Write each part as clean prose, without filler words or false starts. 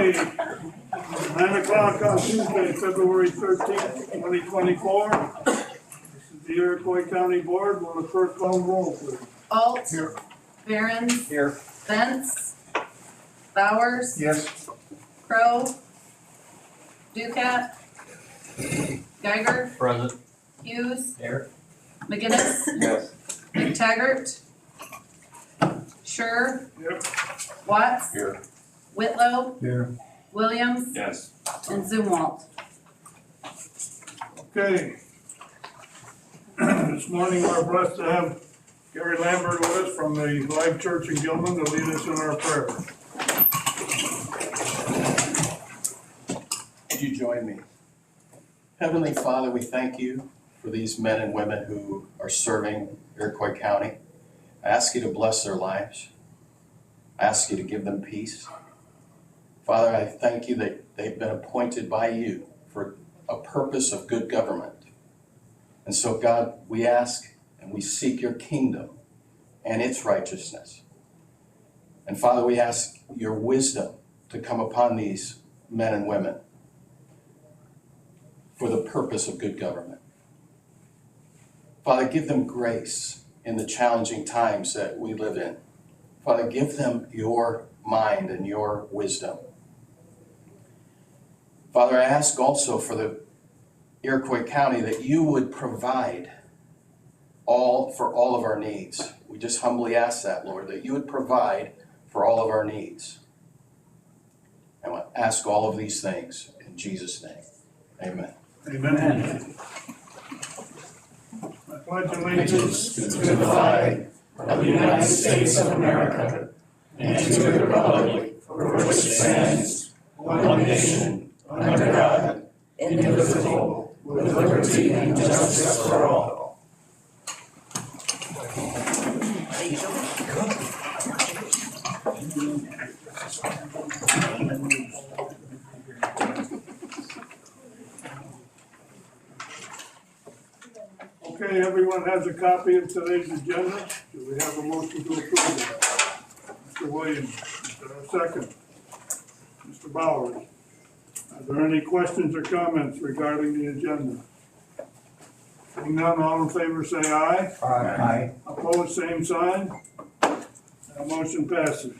Okay, 9 o'clock on Tuesday, February 13th, 2024. This is the Iroquois County Board. Will the clerk call the roll, please? Alt. Here. Behrens. Here. Bentz. Bowers. Yes. Crow. Ducat. Geiger. Present. Hughes. Here. McGinnis. Yes. McTaggart. Sure. Yep. Watts. Here. Whitlow. Here. Williams. Yes. And Zumwalt. Okay. This morning we're blessed to have Gary Lambert with us from the Life Church in Gilman to lead us in our prayer. Would you join me? Heavenly Father, we thank you for these men and women who are serving Iroquois County. I ask you to bless their lives. I ask you to give them peace. Father, I thank you that they've been appointed by you for a purpose of good government. And so, God, we ask and we seek your kingdom and its righteousness. And Father, we ask your wisdom to come upon these men and women for the purpose of good government. Father, give them grace in the challenging times that we live in. Father, give them your mind and your wisdom. Father, I ask also for the Iroquois County that you would provide for all of our needs. We just humbly ask that, Lord, that you would provide for all of our needs. And I ask all of these things in Jesus' name. Amen. Amen. I pledge allegiance To the flag of the United States of America and to the republic for which it stands, one nation, under God, indivisible, with liberty and justice for all. Okay, everyone has a copy of today's agenda. Do we have a motion to approve it? Mr. Williams, is there a second? Mr. Bowers, are there any questions or comments regarding the agenda? Seeing none, all in favor say aye. Aye. Opposed, same sign. That motion passes.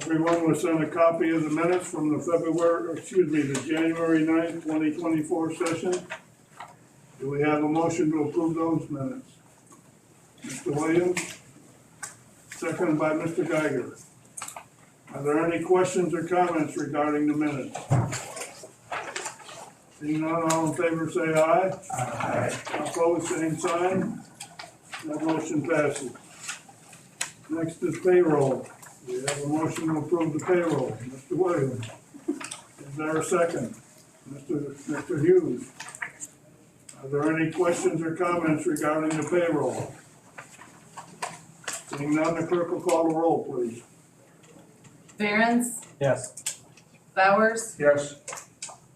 Everyone was sent a copy of the minutes from the the January 9th, 2024 session. Do we have a motion to approve those minutes? Mr. Williams, seconded by Mr. Geiger. Are there any questions or comments regarding the minutes? Seeing none, all in favor say aye. Aye. Opposed, same sign. That motion passes. Next is payroll. We have a motion to approve the payroll. Mr. Williams, is there a second? Mr. Hughes. Are there any questions or comments regarding the payroll? Seeing none, the clerk will call the roll, please. Behrens. Yes. Bowers. Yes.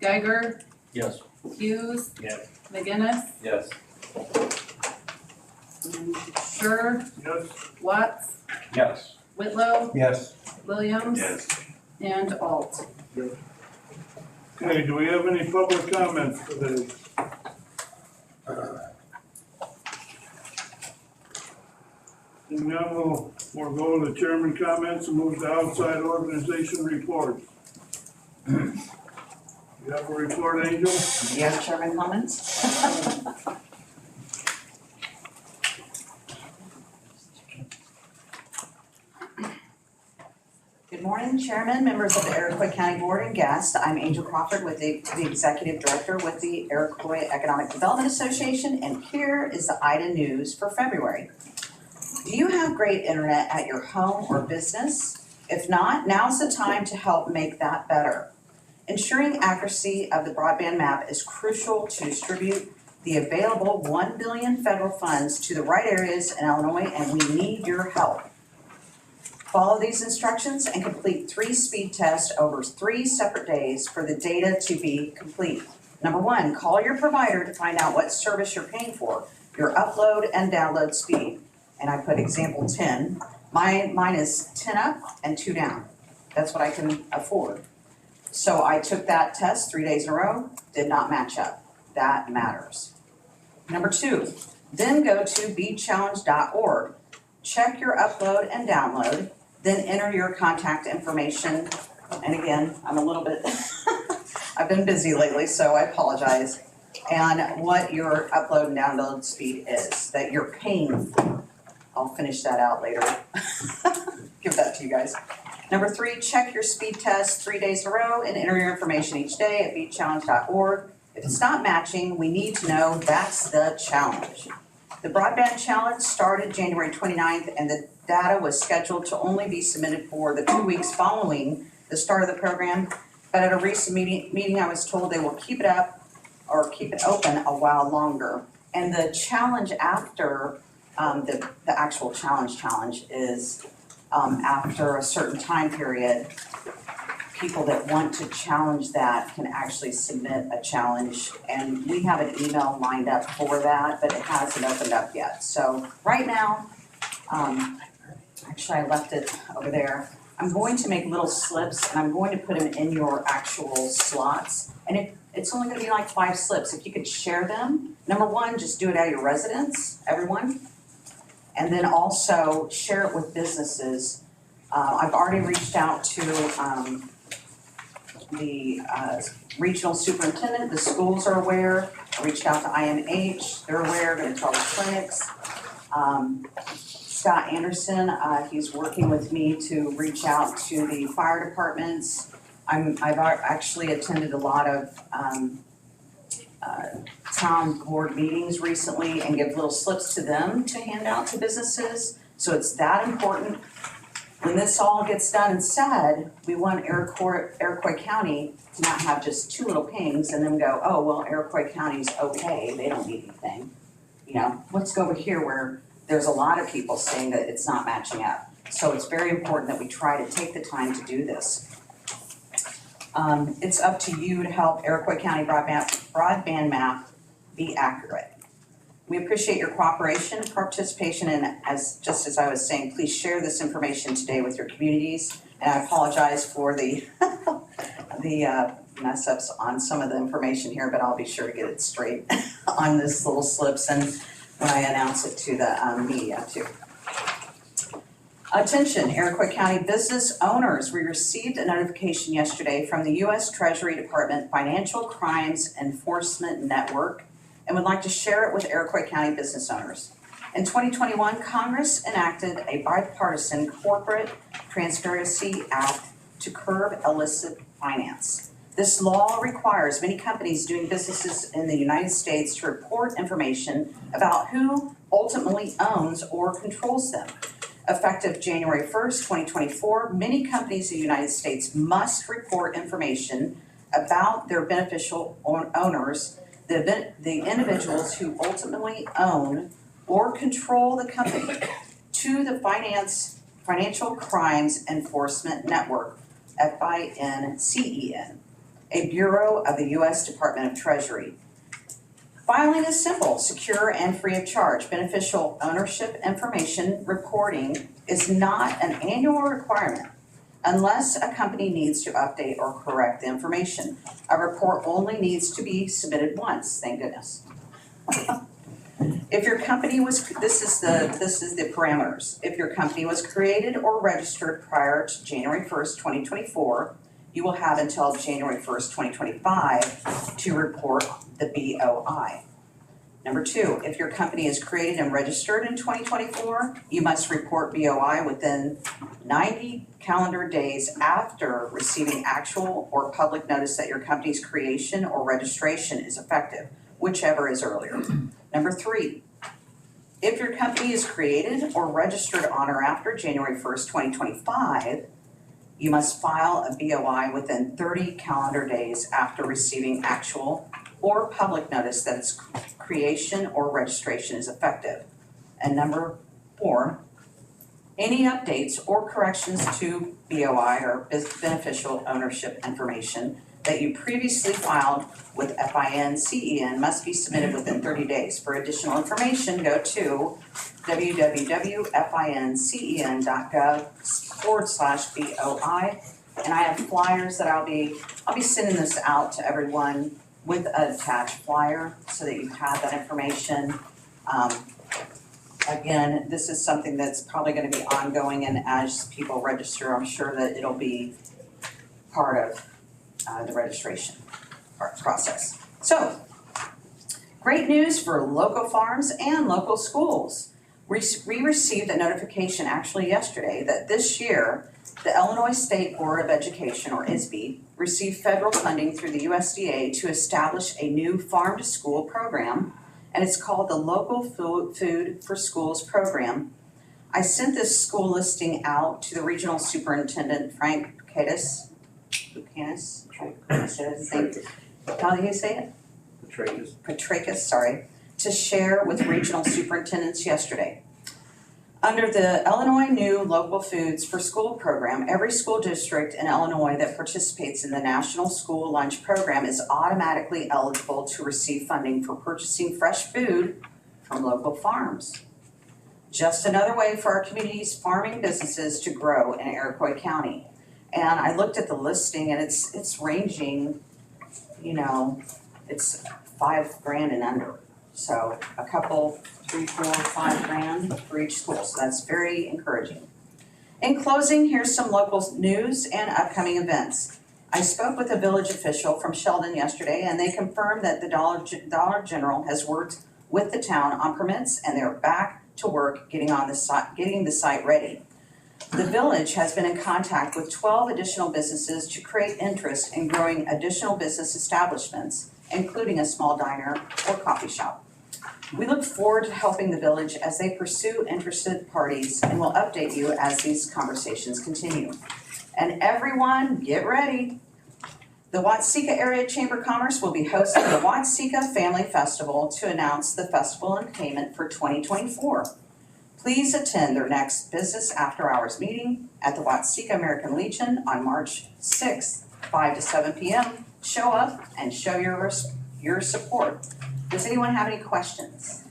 Geiger. Yes. Hughes. Yes. McGinnis. Yes. Sure. Yes. Watts. Yes. Whitlow. Yes. Williams. Yes. And Alt. Okay, do we have any public comments today? And now we'll forego the chairman comments and move to outside organization reports. You have a report, Angel? Do you have chairman comments? Good morning, Chairman, members of the Iroquois County Board and guests. I'm Angel Crawford with the Executive Director with the Iroquois Economic Development Association, and here is the IDA news for February. Do you have great internet at your home or business? If not, now's the time to help make that better. Ensuring accuracy of the broadband map is crucial to distribute the available $1 billion federal funds to the right areas in Illinois, and we need your help. Follow these instructions and complete 3 speed tests over 3 separate days for the data to be complete. Number 1, call your provider to find out what service you're paying for, your upload and download speed. And I put example 10. Mine is 10 up and 2 down. That's what I can afford. So I took that test 3 days in a row, did not match up. That matters. Number 2, then go to beachallenge.org. Check your upload and download, then enter your contact information. And again, I'm a little bit, I've been busy lately, so I apologize. And what your upload and download speed is, that you're paying for. I'll finish that out later. Give that to you guys. Number 3, check your speed test 3 days in a row and enter your information each day at beatchallenge.org. If it's not matching, we need to know that's the challenge. The broadband challenge started January 29th, and the data was scheduled to only be submitted for the 2 weeks following the start of the program. But at a recent meeting, I was told they will keep it up or keep it open a while longer. And the challenge after, the actual challenge is after a certain time period, people that want to challenge that can actually submit a challenge. And we have an email lined up for that, but it hasn't opened up yet. So right now, actually I left it over there. I'm going to make little slips and I'm going to put them in your actual slots. And it's only gonna be like 5 slips. If you could share them, number 1, just do it at your residence, everyone. And then also share it with businesses. I've already reached out to the regional superintendent, the schools are aware. I reached out to IMH, they're aware, gonna tell the clinics. Scott Anderson, he's working with me to reach out to the fire departments. I've actually attended a lot of town board meetings recently and give little slips to them to hand out to businesses. So it's that important. When this all gets done and said, we want Iroquois County to not have just 2 little pings and then go, oh, well, Iroquois County's okay, they don't need anything. You know, let's go over here where there's a lot of people saying that it's not matching up. So it's very important that we try to take the time to do this. It's up to you to help Iroquois County broadband map be accurate. We appreciate your cooperation, participation, and just as I was saying, please share this information today with your communities. And I apologize for the mess ups on some of the information here, but I'll be sure to get it straight on this little slips and when I announce it to the media too. Attention, Iroquois County business owners, we received a notification yesterday from the U.S. Treasury Department Financial Crimes Enforcement Network and would like to share it with Iroquois County business owners. In 2021, Congress enacted a bipartisan Corporate Transparency Act to curb illicit finance. This law requires many companies doing businesses in the United States to report information about who ultimately owns or controls them. Effective January 1st, 2024, many companies in the United States must report information about their beneficial owners, the individuals who ultimately own or control the company, to the Financial Crimes Enforcement Network, FINCEN, a bureau of the U.S. Department of Treasury. Filing is simple, secure, and free of charge. Beneficial ownership information reporting is not an annual requirement unless a company needs to update or correct the information. A report only needs to be submitted once, thank goodness. If your company was, this is the parameters. If your company was created or registered prior to January 1st, 2024, you will have until January 1st, 2025 to report the BOI. Number 2, if your company is created and registered in 2024, you must report BOI within 90 calendar days after receiving actual or public notice that your company's creation or registration is effective, whichever is earlier. Number 3, if your company is created or registered on or after January 1st, 2025, you must file a BOI within 30 calendar days after receiving actual or public notice that its creation or registration is effective. And number 4, any updates or corrections to BOI or beneficial ownership information that you previously filed with FINCEN must be submitted within 30 days. For additional information, go to www.fincen.gov/BOI And I have flyers that I'll be sending this out to everyone with an attached flyer so that you have that information. Again, this is something that's probably gonna be ongoing, and as people register, I'm sure that it'll be part of the registration process. So, great news for local farms and local schools. We received a notification actually yesterday that this year, the Illinois State Board of Education, or ISB, received federal funding through the USDA to establish a new farm-to-school program, and it's called the Local Food for Schools Program. I sent this school listing out to the regional superintendent, Frank Buchanan. How do you say it? Petrakis, sorry, to share with regional superintendents yesterday. Under the Illinois new Local Foods for School program, every school district in Illinois that participates in the National School Lunch Program is automatically eligible to receive funding for purchasing fresh food from local farms. Just another way for our community's farming businesses to grow in Iroquois County. And I looked at the listing and it's ranging, it's $5,000 and under. So a couple, 3, 4, 5 grand for each school, so that's very encouraging. In closing, here's some local news and upcoming events. I spoke with a village official from Sheldon yesterday, and they confirmed that the Dollar General has worked with the town on permits, and they're back to work getting the site ready. The village has been in contact with 12 additional businesses to create interest in growing additional business establishments, including a small diner or coffee shop. We look forward to helping the village as they pursue interested parties, and will update you as these conversations continue. And everyone, get ready. The Watseka Area Chamber of Commerce will be hosting the Watseka Family Festival to announce the festival and payment for 2024. Please attend their next business after-hours meeting at the Watseka American Legion on March 6th, 5 to 7 p.m. Show up and show your support. Does anyone have any questions?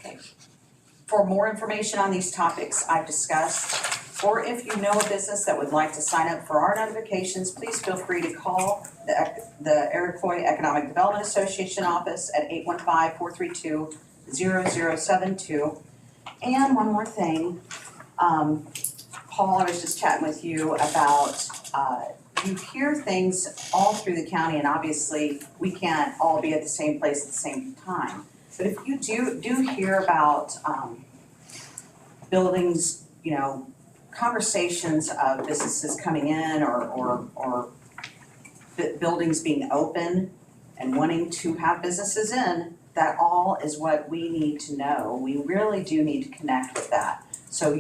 Okay. For more information on these topics I've discussed, or if you know a business that would like to sign up for our notifications, please feel free to call the Iroquois Economic Development Association office at 815-432-0072. And one more thing, Paul, I was just chatting with you about, you hear things all through the county, and obviously we can't all be at the same place at the same time. But if you do hear about buildings, conversations of businesses coming in or buildings being open and wanting to have businesses in, that all is what we need to know. We really do need to connect with that. So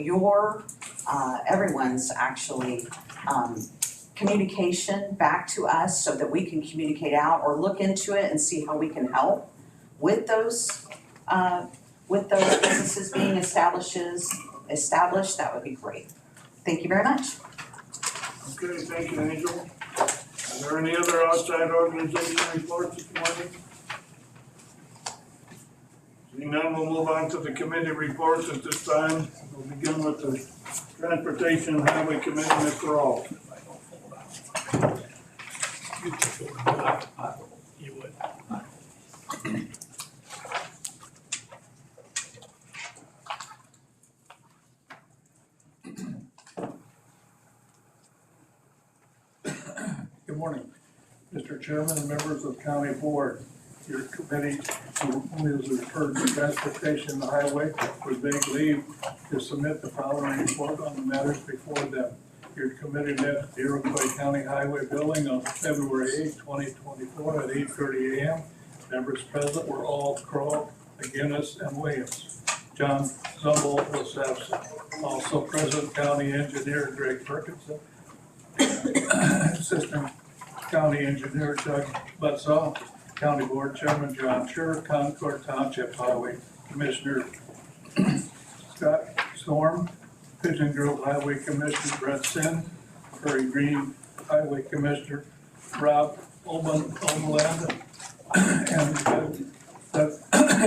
everyone's actually communication back to us so that we can communicate out or look into it and see how we can help with those businesses being established, that would be great. Thank you very much. Okay, thank you, Angel. Are there any other outside organization reports this morning? Seeing none, we'll move on to the committee reports at this time. We'll begin with the Transportation and Highway Committee, Mr. Ault. You would. Good morning, Mr. Chairman and members of County Board. Your committee is referred to Transportation and Highway with vague leave to submit the following report on the matters before them. Your committee met at the Iroquois County Highway Building on February 8, 2024 at 8:30 a.m. Members present were all Kroll, McGinnis, and Williams. John Zumble was absent. Also present, County Engineer Greg Perkinson, Assistant County Engineer Doug Butzaw, County Board Chairman John Scher, Concord Township Highway Commissioner Scott Storm, Pigeon Grove Highway Commissioner Brett Sin, Prairie Green Highway Commissioner Rob Oberland, and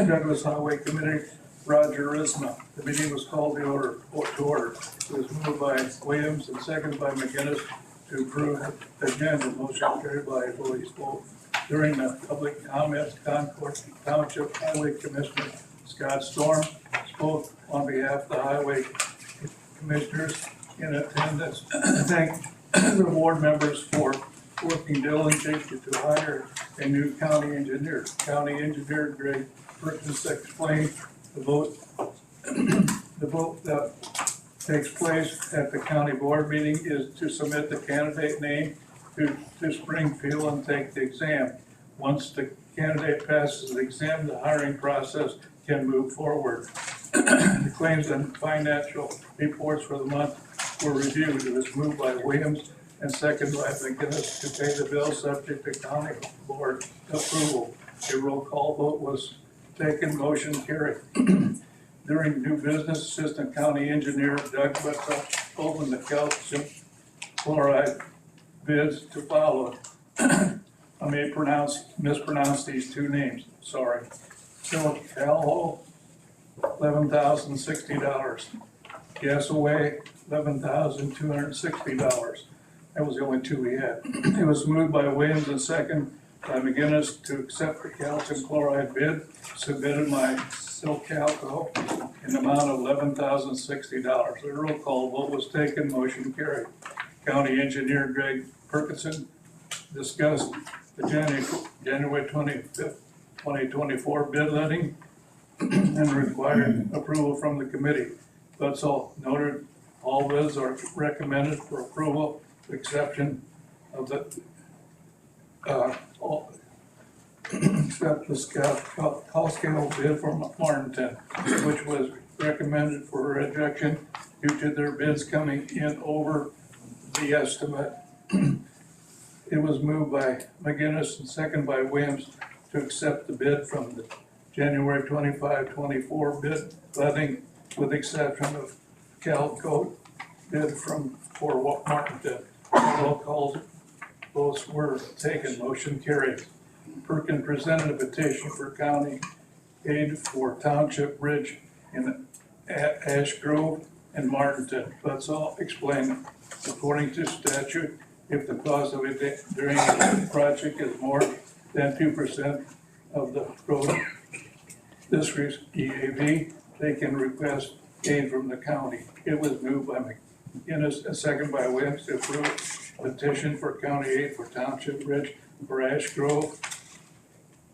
Douglas Highway Committee Roger Isma. The meeting was called to order. It was moved by Williams and seconded by McGinnis to approve the agenda. Motion carried by voice vote. During the public comments, Concord Township Highway Commissioner Scott Storm spoke on behalf of the highway commissioners in attendance. Thank the board members for working diligently to hire a new county engineer. County engineer Greg Perkins explained the vote that takes place at the county board meeting is to submit the candidate name to Springfield and take the exam. Once the candidate passes the exam, the hiring process can move forward. The claims and financial reports for the month were reviewed. It was moved by Williams and seconded by McGinnis to pay the bill subject to county board approval. A roll call vote was taken, motion carried. During new business, Assistant County Engineer Doug Butler opened the calcium chloride bids to follow. I may mispronounce these two names, sorry. Calho, $11,060. Gasaway, $11,260. That was the only two we had. It was moved by Williams and second by McGinnis to accept the calcium chloride bid submitted by Silcalco in the amount of $11,060. The roll call vote was taken, motion carried. County Engineer Greg Perkinson discussed the January 25th, 2024 bid letting and required approval from the committee. That's all noted. All bids are recommended for approval, with exception of the except the call scale bid for Martinton, which was recommended for rejection due to their bids coming in over the estimate. It was moved by McGinnis and seconded by Williams to accept the bid from the January 25-24 bid letting, with exception of Calco bid for Martinton. Roll call votes were taken, motion carried. Perkin presented a petition for county aid for Township Bridge in Ash Grove and Martinton. Let's all explain. According to statute, if the cost of it during the project is more than 2% of the road district's EAV, they can request aid from the county. It was moved by McGinnis and seconded by Williams to approve petition for county aid for Township Bridge for Ash Grove,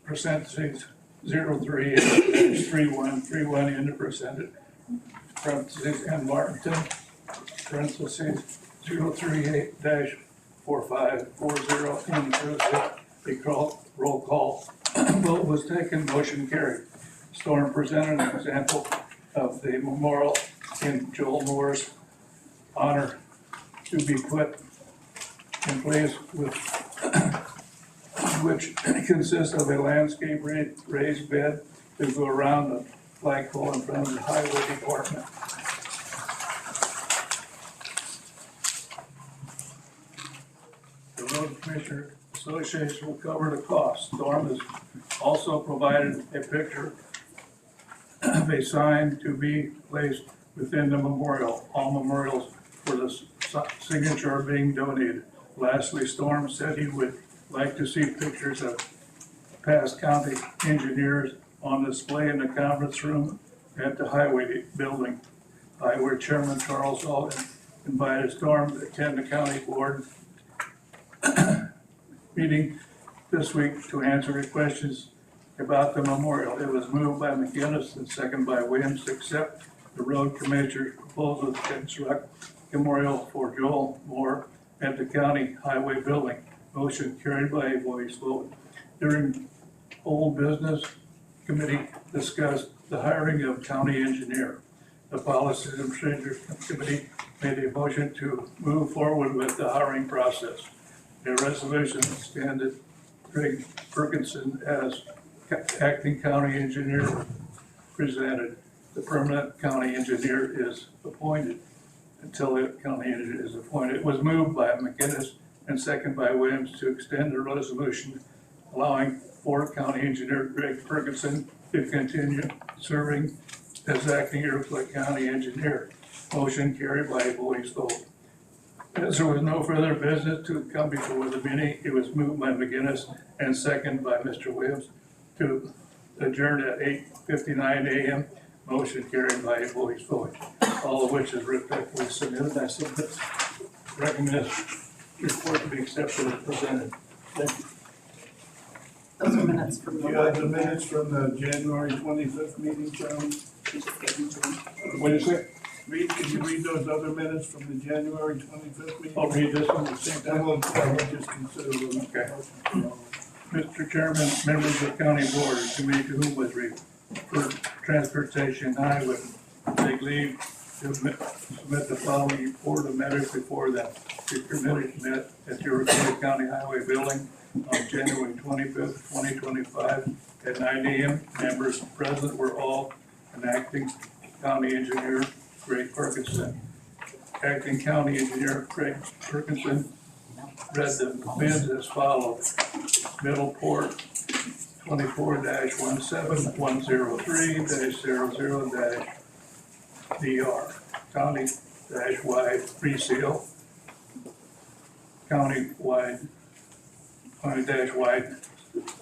parentheses 038-3131 into percentage, parentheses, and Martinton, parentheses 038-4540 into parentheses. A roll call vote was taken, motion carried. Storm presented an example of the memorial in Joel Moore's honor to be put in place with which consists of a landscape raised bed to go around the flagpole in front of the highway department. The Road Commissioner Association will cover the cost. Storm has also provided a picture of a sign to be placed within the memorial. All memorials for the signature are being donated. Lastly, Storm said he would like to see pictures of past county engineers on display in the conference room at the highway building. Highway Chairman Charles Alden invited Storm to attend the county board meeting this week to answer the questions about the memorial. It was moved by McGinnis and seconded by Williams to accept the road commissioner's proposal to construct a memorial for Joel Moore at the county highway building. Motion carried by a voice vote. During old business, committee discussed the hiring of county engineer. The Policies and Procedures Committee made a motion to move forward with the hiring process. A resolution extended Greg Perkinson as acting county engineer presented. The permanent county engineer is appointed until the county engineer is appointed. It was moved by McGinnis and seconded by Williams to extend the resolution allowing for county engineer Greg Perkinson to continue serving as acting Iroquois County engineer. Motion carried by a voice vote. As there was no further business to come before the meeting, it was moved by McGinnis and seconded by Mr. Williams to adjourn at 8:59 a.m. Motion carried by a voice vote, all of which is respectfully submitted. I recommend this report to be accepted as presented. Thank you. Those are minutes from the. You have the minutes from the January 25th meeting, Chairman? What did you say? Can you read those other minutes from the January 25th meeting? I'll read this one at the same Then time. we'll just consider them. Okay. Mr. Chairman, members of the county board, to me to whom was referred transportation, I would take leave to submit the following report of matters before them. The committee met at the Iroquois County Highway Building on January 25th, 2025 at 9 a.m. Members present were all an acting county engineer, Greg Perkinson. Acting County Engineer Craig Perkinson read the bids as follows. Middle Port 24-17103-00-DR. County-wide reseal. County-wide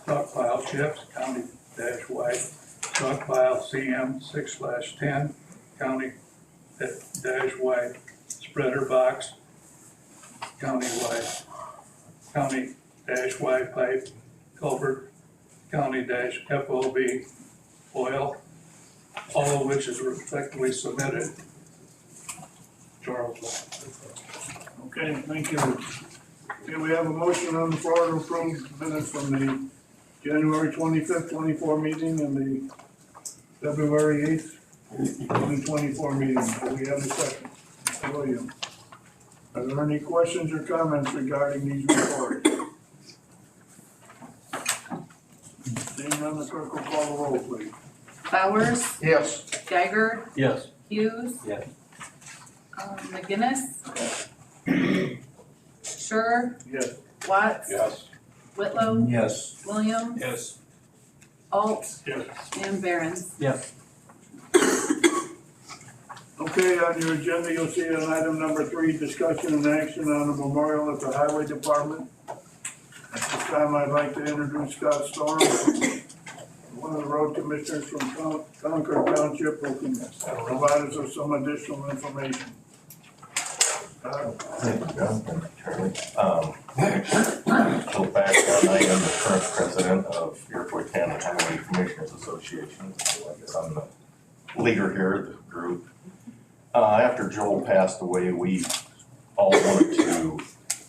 stockpile chips. County-wide stockpile CM 6/10. County-wide spreader box. County-wide pipe culvert, county-FOB oil, all of which is respectfully submitted. Charles. Okay, thank you. Okay, we have a motion on the floor to approve minutes from the January 25th, 24 meeting and the February 8th, 2024 meeting. Do we have a second? Mr. Williams. Are there any questions or comments regarding these reports? Seeing none, the clerk will call the roll, please. Bowers, Yes. Geiger, Yes. Hughes. Yes. McGinnis. Sure, Yes. Watts. Yes. Whitlow, Yes. Williams, Yes. Alt, Yes. and Barons. Yes. Okay, on your agenda, you'll see on item number 3, discussion and action on a memorial at the Highway Department. At this time, I'd like to introduce Scott Storm, one of the road commissioners from Concord Township, who can provide us with some additional information. Thank you, John. Thank you, Charlie. Little background, I am the current president of Iroquois County Highway Commissioners Association. So I guess I'm the leader here of the group. After Joel passed away, we all wanted to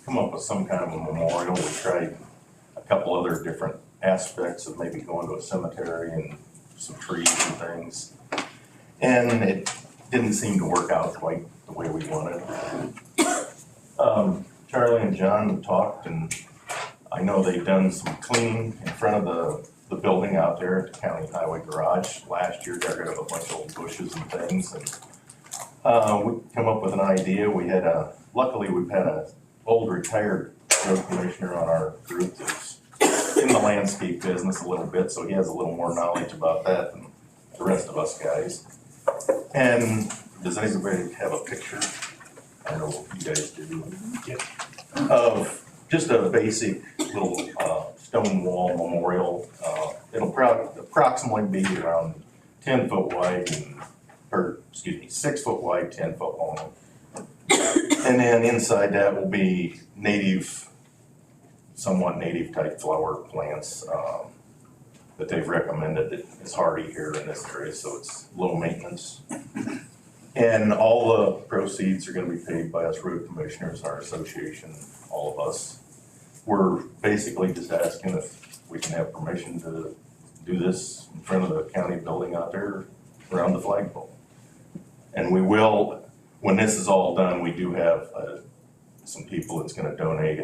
come up with some kind of a memorial. We tried a couple other different aspects of maybe going to a cemetery and some trees and things. And it didn't seem to work out quite the way we wanted. Charlie and John talked, and I know they've done some cleaning in front of the building out there at the county highway garage. Last year, got rid of a bunch of old bushes and things, and we come up with an idea. Luckily we've had an old retired road commissioner on our group that's in the landscape business a little bit, so he has a little more knowledge about that than the rest of us guys. And does anybody have a picture? I don't know if you guys do. Of just a basic little stone wall memorial. It'll approximately be around 10 foot wide and 6 foot wide, 10 foot long. And then inside that will be somewhat native type flower plants that they've recommended that is hardy here in this area, so it's low maintenance. And all the proceeds are gonna be paid by us road commissioners, our association, all of us. We're basically just asking if we can have permission to do this in front of the county building out there around the flagpole. And we will, when this is all done, we do have some people that's gonna donate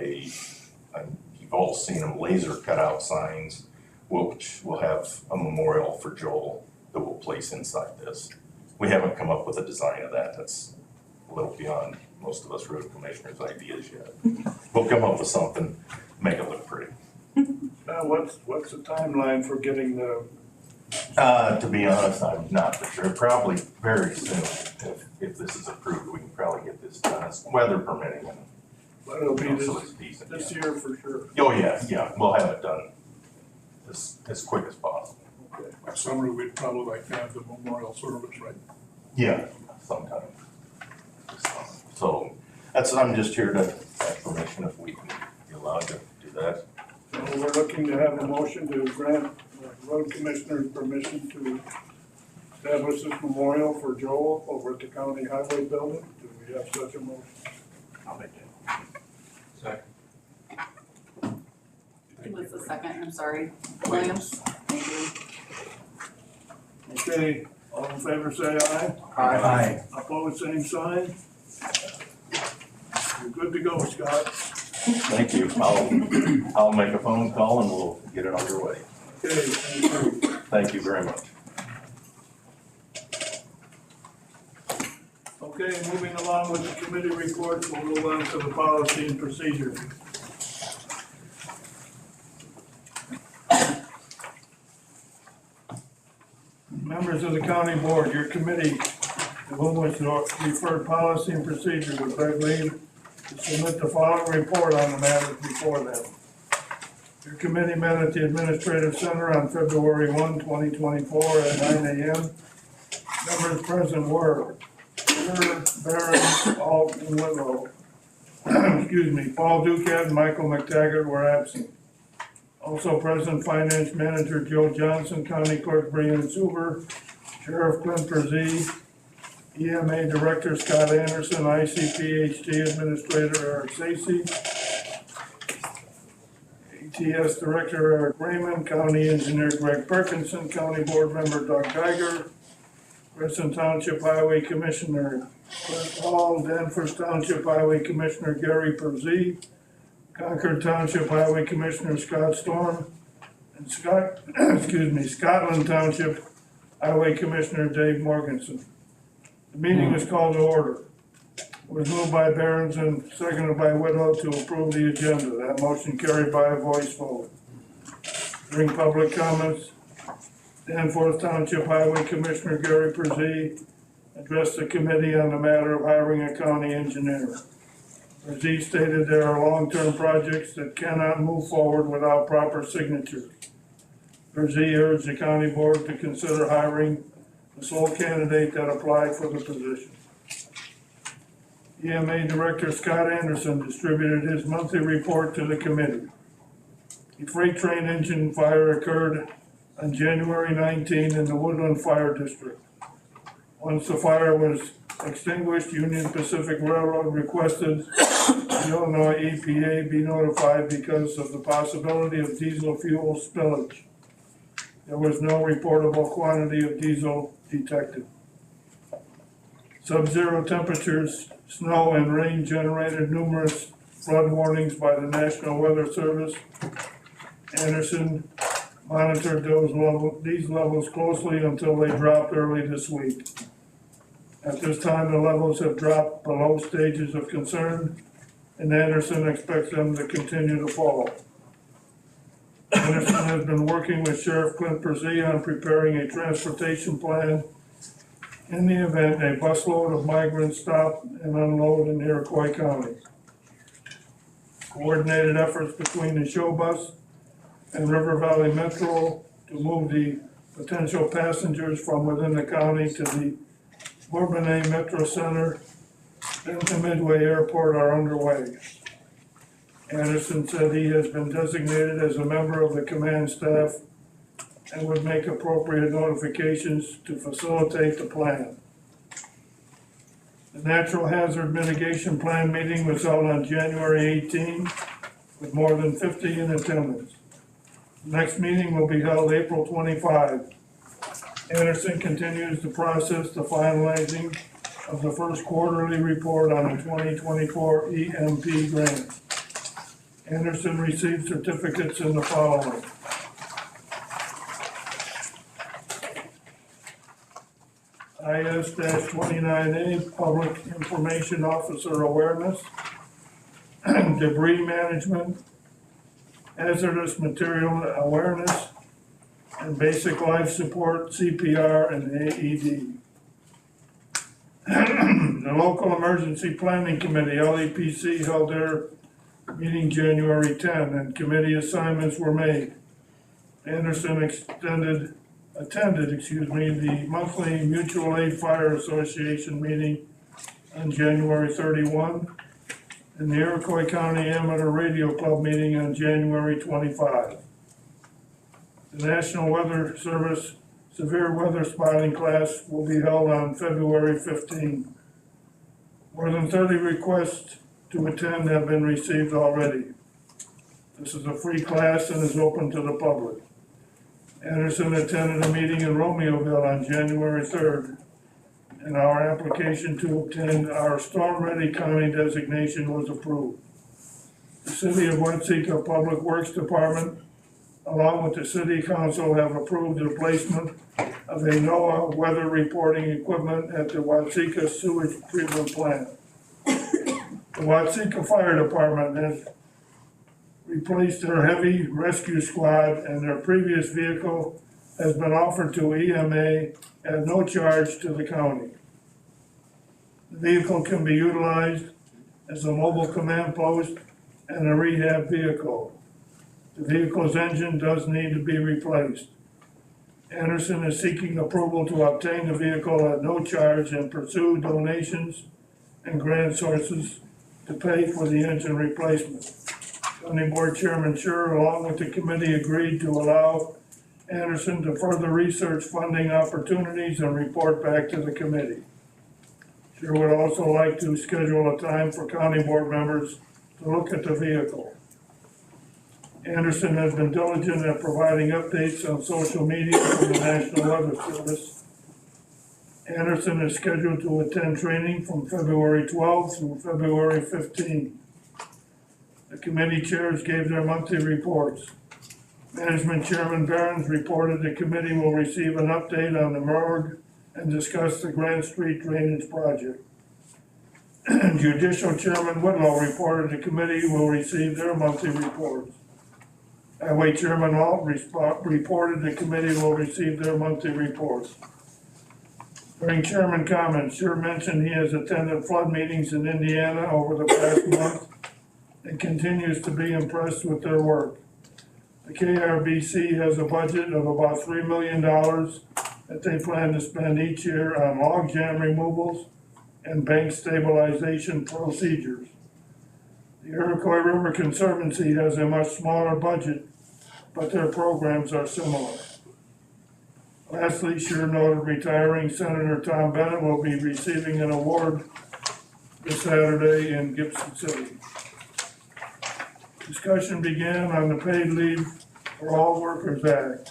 you've all seen them, laser cutout signs, which will have a memorial for Joel that we'll place inside this. We haven't come up with a design of that. That's a little beyond most of us road commissioners' ideas yet. We'll come up with something, make it look pretty. What's the timeline for getting the To be honest, I'm not for sure, probably very soon, if this is approved, we can probably get this done, it's weather permitting and. But it'll be So this, it's decent, this yeah. year for sure. Oh, yeah, we'll have it done as quick as possible. Okay. Next summer, we'd probably like to have the memorial service, right? Yeah, sometime. So, I'm just here to have permission if we can be allowed to do that. So we're looking to have a motion to grant road commissioners permission to establish this memorial for Joel over at the county highway building. Do we have such a motion? I'll make it. Who was the second? I'm sorry. Williams? Thank you. Okay, all in favor say aye. Aye. Opposed, same sign. You're good to go, Scott. Thank you, I'll make a phone call and we'll get it underway. Okay, thank you. Thank you very much. Okay, moving along with the committee reports, we'll move on to the policy and procedure. Members of the county board, your committee, to whom was referred policy and procedure, would beg leave to submit the following report on the matters before them. Your committee met at the Administrative Center on February 1, 2024 at 9 a.m. Members present were Barron, Alt, and Whitlow. Excuse me, Paul Duquette and Michael McTaggart were absent. Also present, Finance Manager Joe Johnson, County Clerk Brian Suber, Sheriff Clint Brzee, EMA Director Scott Anderson, ICPHD Administrator Eric Stacy, ATS Director Eric Raymond, County Engineer Greg Perkinson, County Board Member Doug Geiger, Crescent Township Highway Commissioner Clint Hall, Danvers Township Highway Commissioner Gary Brzee, Concord Township Highway Commissioner Scott Storm, and Scotland Township Highway Commissioner Dave Morganson. The meeting is called to order. It was moved by Barons and seconded by Whitlow to approve the agenda. That motion carried by a voice vote. During public comments, Danforth Township Highway Commissioner Gary Brzee addressed the committee on the matter of hiring a county engineer. Brzee stated there are long-term projects that cannot move forward without proper signatures. Brzee urged the county board to consider hiring the sole candidate that applied for the position. EMA Director Scott Anderson distributed his monthly report to the committee. A freight train engine fire occurred on January 19 in the Woodland Fire District. Once the fire was extinguished, Union Pacific Railroad requested the Illinois EPA be notified because of the possibility of diesel fuel spillage. There was no reportable quantity of diesel detected. Sub-zero temperatures, snow and rain generated numerous flood warnings by the National Weather Service. Anderson monitored these levels closely until they dropped early this week. At this time, the levels have dropped below stages of concern, and Anderson expects them to continue to fall. Anderson has been working with Sheriff Clint Brzee on preparing a transportation plan in the event a busload of migrants stop and unload in Iroquois County. Coordinated efforts between the show bus and River Valley Metro to move the potential passengers from within the county to the Bourbonnais Metro Center and the Midway Airport are underway. Anderson said he has been designated as a member of the command staff and would make appropriate notifications to facilitate the plan. The Natural Hazard Mitigation Plan meeting was held on January 18 with more than 50 in attendance. The next meeting will be held April 25. Anderson continues the process to finalizing of the first quarterly report on the 2024 EMP grant. Anderson received certificates in the following. IS-29A, Public Information Officer Awareness, Debris Management, Hazardous Material Awareness, and basic life support, CPR, and AED. The Local Emergency Planning Committee, LEPC, held their meeting January 10, and committee assignments were made. Anderson attended the monthly Mutual Aid Fire Association meeting on January 31, and the Iroquois County Amateur Radio Club meeting on January 25. The National Weather Service Severe Weather Spotting Class will be held on February 15. More than 30 requests to attend have been received already. This is a free class and is open to the public. Anderson attended a meeting in Romeoville on January 3rd, and our application to obtain our Storm Ready County designation was approved. The City of Watseka Public Works Department, along with the City Council, have approved the placement of a NOAA weather reporting equipment at the Watseka Sewage Treatment Plant. The Watseka Fire Department has replaced their heavy rescue squad, and their previous vehicle has been offered to EMA at no charge to the county. The vehicle can be utilized as a mobile command post and a rehab vehicle. The vehicle's engine does need to be replaced. Anderson is seeking approval to obtain the vehicle at no charge and pursue donations and grant sources to pay for the engine replacement. County Board Chairman Scher, along with the committee, agreed to allow Anderson to further research funding opportunities and report back to the committee. Scher would also like to schedule a time for county board members to look at the vehicle. Anderson has been diligent at providing updates on social media from the National Weather Service. Anderson is scheduled to attend training from February 12 through February 15. The committee chairs gave their monthly reports. Management Chairman Behrens reported the committee will receive an update on the morgue and discuss the Grant Street Drainage Project. Judicial Chairman Whitlow reported the committee will receive their monthly reports. Highway Chairman Alt reported the committee will receive their monthly reports. During chairman comments, Scher mentioned he has attended flood meetings in Indiana over the past month and continues to be impressed with their work. The KRBC has a budget of about $3 million that they plan to spend each year on log jam removals and bank stabilization procedures. The Iroquois River Conservancy has a much smaller budget, but their programs are similar. Lastly, Scher noted retiring Senator Tom Bennett will be receiving an award this Saturday in Gibson City. Discussion began on the Paid Leave for All Workers Act.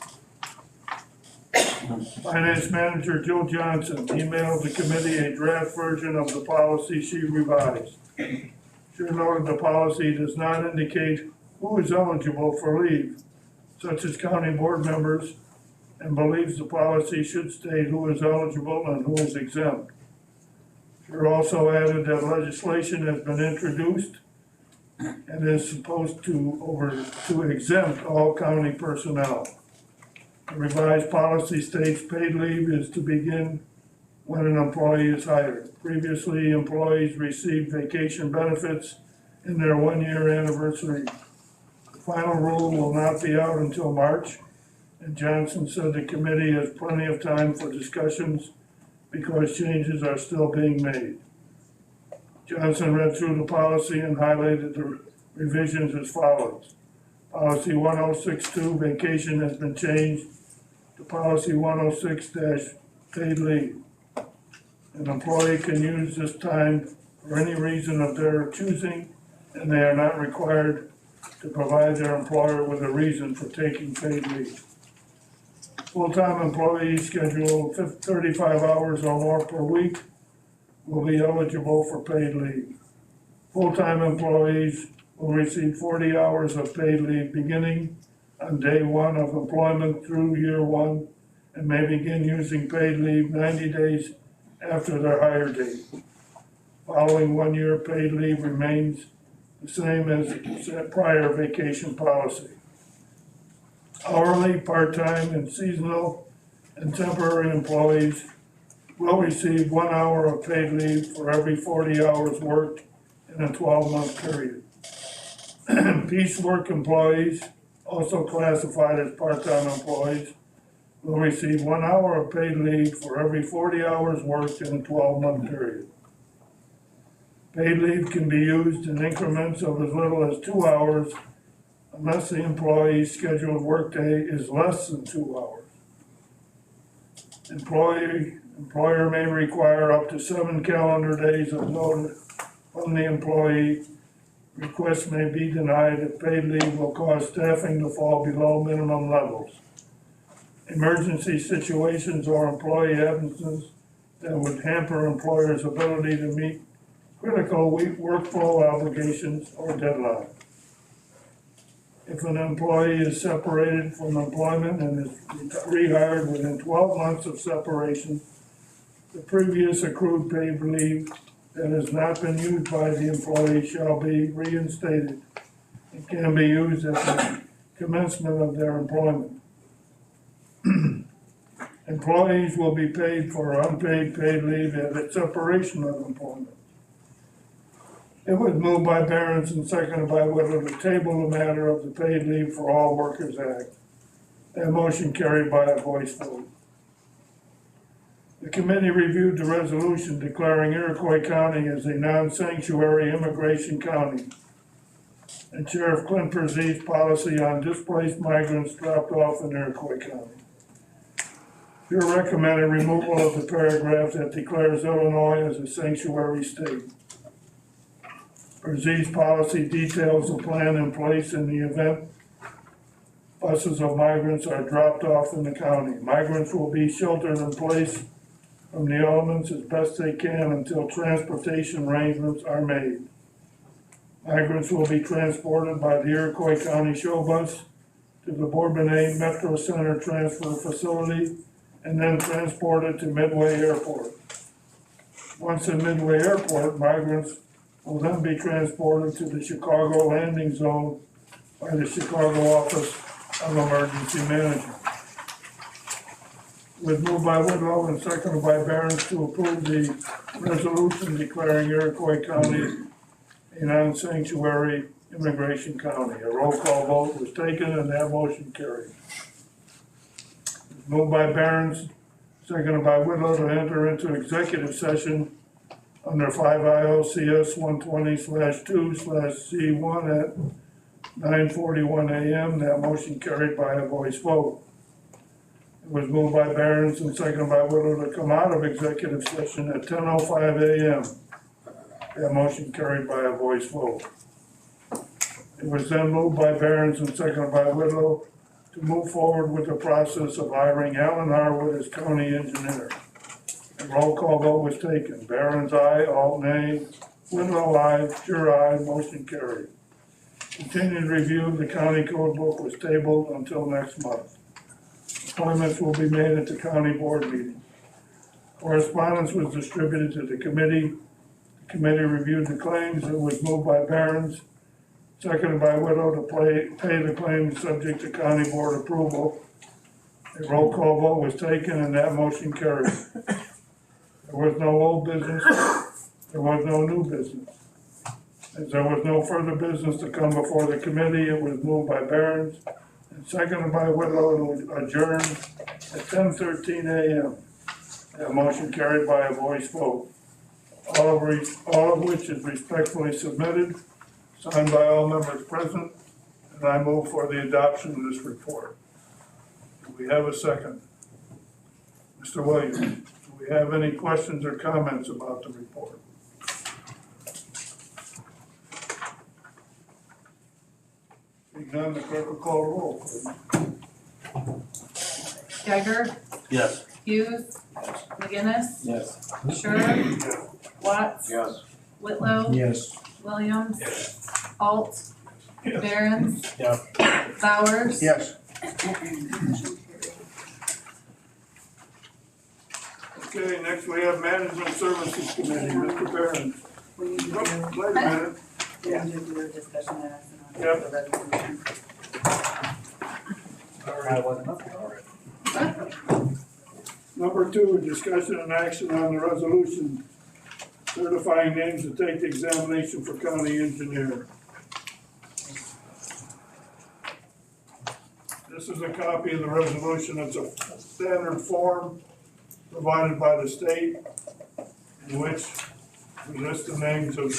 Finance Manager Jill Johnson emailed the committee a draft version of the policy she revised. Scher noted the policy does not indicate who is eligible for leave, such as county board members, and believes the policy should state who is eligible and who is exempt. Scher also added that legislation has been introduced and is supposed to exempt all county personnel. The revised policy states paid leave is to begin when an employee is hired. Previously, employees received vacation benefits in their 1-year anniversary. The final rule will not be out until March, and Johnson said the committee has plenty of time for discussions because changes are still being made. Johnson read through the policy and highlighted the revisions as follows. Policy 1062, vacation, has been changed to policy 106-paid leave. An employee can use this time for any reason of their choosing, and they are not required to provide their employer with a reason for taking paid leave. Full-time employees scheduled 35 hours or more per week will be eligible for paid leave. Full-time employees will receive 40 hours of paid leave beginning on day 1 of employment through year 1, and may begin using paid leave 90 days after their hire date. Following 1 year, paid leave remains the same as prior vacation policy. Hourly, part-time, and seasonal and temporary employees will receive 1 hour of paid leave for every 40 hours worked in a 12-month period. Piecework employees, also classified as part-time employees, will receive 1 hour of paid leave for every 40 hours worked in a 12-month period. Paid leave can be used in increments of as little as 2 hours unless the employee's scheduled workday is less than 2 hours. Employer may require up to 7 calendar days of notice from the employee. Requests may be denied if paid leave will cause staffing to fall below minimum levels. Emergency situations or employee absences that would hamper employers' ability to meet critical workflow obligations or deadlines. If an employee is separated from employment and is rehired within 12 months of separation, the previous accrued paid leave that has not been used by the employee shall be reinstated and can be used at the commencement of their employment. Employees will be paid for unpaid paid leave at its separation of employment. It was moved by Behrens and seconded by Whittle to table the matter of the Paid Leave for All Workers Act. That motion carried by a voice vote. The committee reviewed the resolution declaring Iroquois County as a non-sanctuary immigration county and Sheriff Clint Perzee's policy on displaced migrants dropped off in Iroquois County. Your recommended removal of the paragraph that declares Illinois as a sanctuary state. Perzee's policy details the plan in place in the event buses of migrants are dropped off in the county. Migrants will be sheltered in place from the elements as best they can until transportation arrangements are made. Migrants will be transported by the Iroquois County Show Bus to the Bourbonnais Metro Center Transfer Facility and then transported to Midway Airport. Once in Midway Airport, migrants will then be transported to the Chicago Landing Zone by the Chicago Office of Emergency Management. It was moved by Whitlow and seconded by Behrens to approve the resolution declaring Iroquois County a non-sanctuary immigration county. A roll call vote was taken and that motion carried. It was moved by Behrens, seconded by Whitlow to enter into executive session under 5 ILCS 120/2/C1 at 9:41 a.m. That motion carried by a voice vote. It was moved by Behrens and seconded by Whitlow to come out of executive session at 10:05 a.m. That motion carried by a voice vote. It was then moved by Behrens and seconded by Whitlow to move forward with the process of hiring Alan Harwood as county engineer. A roll call vote was taken. Behrens, aye. Alt, nay. Whitlow, aye. Sure, aye. Motion carried. Continued review of the county code book was tabled until next month. Appointments will be made at the county board meeting. Correspondence was distributed to the committee. The committee reviewed the claims. It was moved by Behrens, seconded by Whitlow to pay the claims subject to county board approval. A roll call vote was taken and that motion carried. There was no old business, there was no new business. As there was no further business to come before the committee, it was moved by Behrens and seconded by Whitlow to adjourn at 10:13 a.m. That motion carried by a voice vote. All of which is respectfully submitted, signed by all members present, and I move for the adoption of this report. Do we have a second? Mr. Williams, do we have any questions or comments about the report? Being none, the clerk will call roll, please. Geiger, Yes. Hughes, McGinnis, Yes. Schur, Watts, Yes. Whitlow, Yes. Williams, Alt, Behrens, Yeah. Bowers. Yes. Okay, next we have Management Services Committee, Mr. Behrens. We need to Oh, do, wait a minute, we need to do a discussion and action on Yep. the resolution. Sorry, I wasn't up there already. Number two, discussion and action on the resolution certifying names to take the examination for county engineer. This is a copy of the resolution. It's a standard form provided by the state in which we list the names of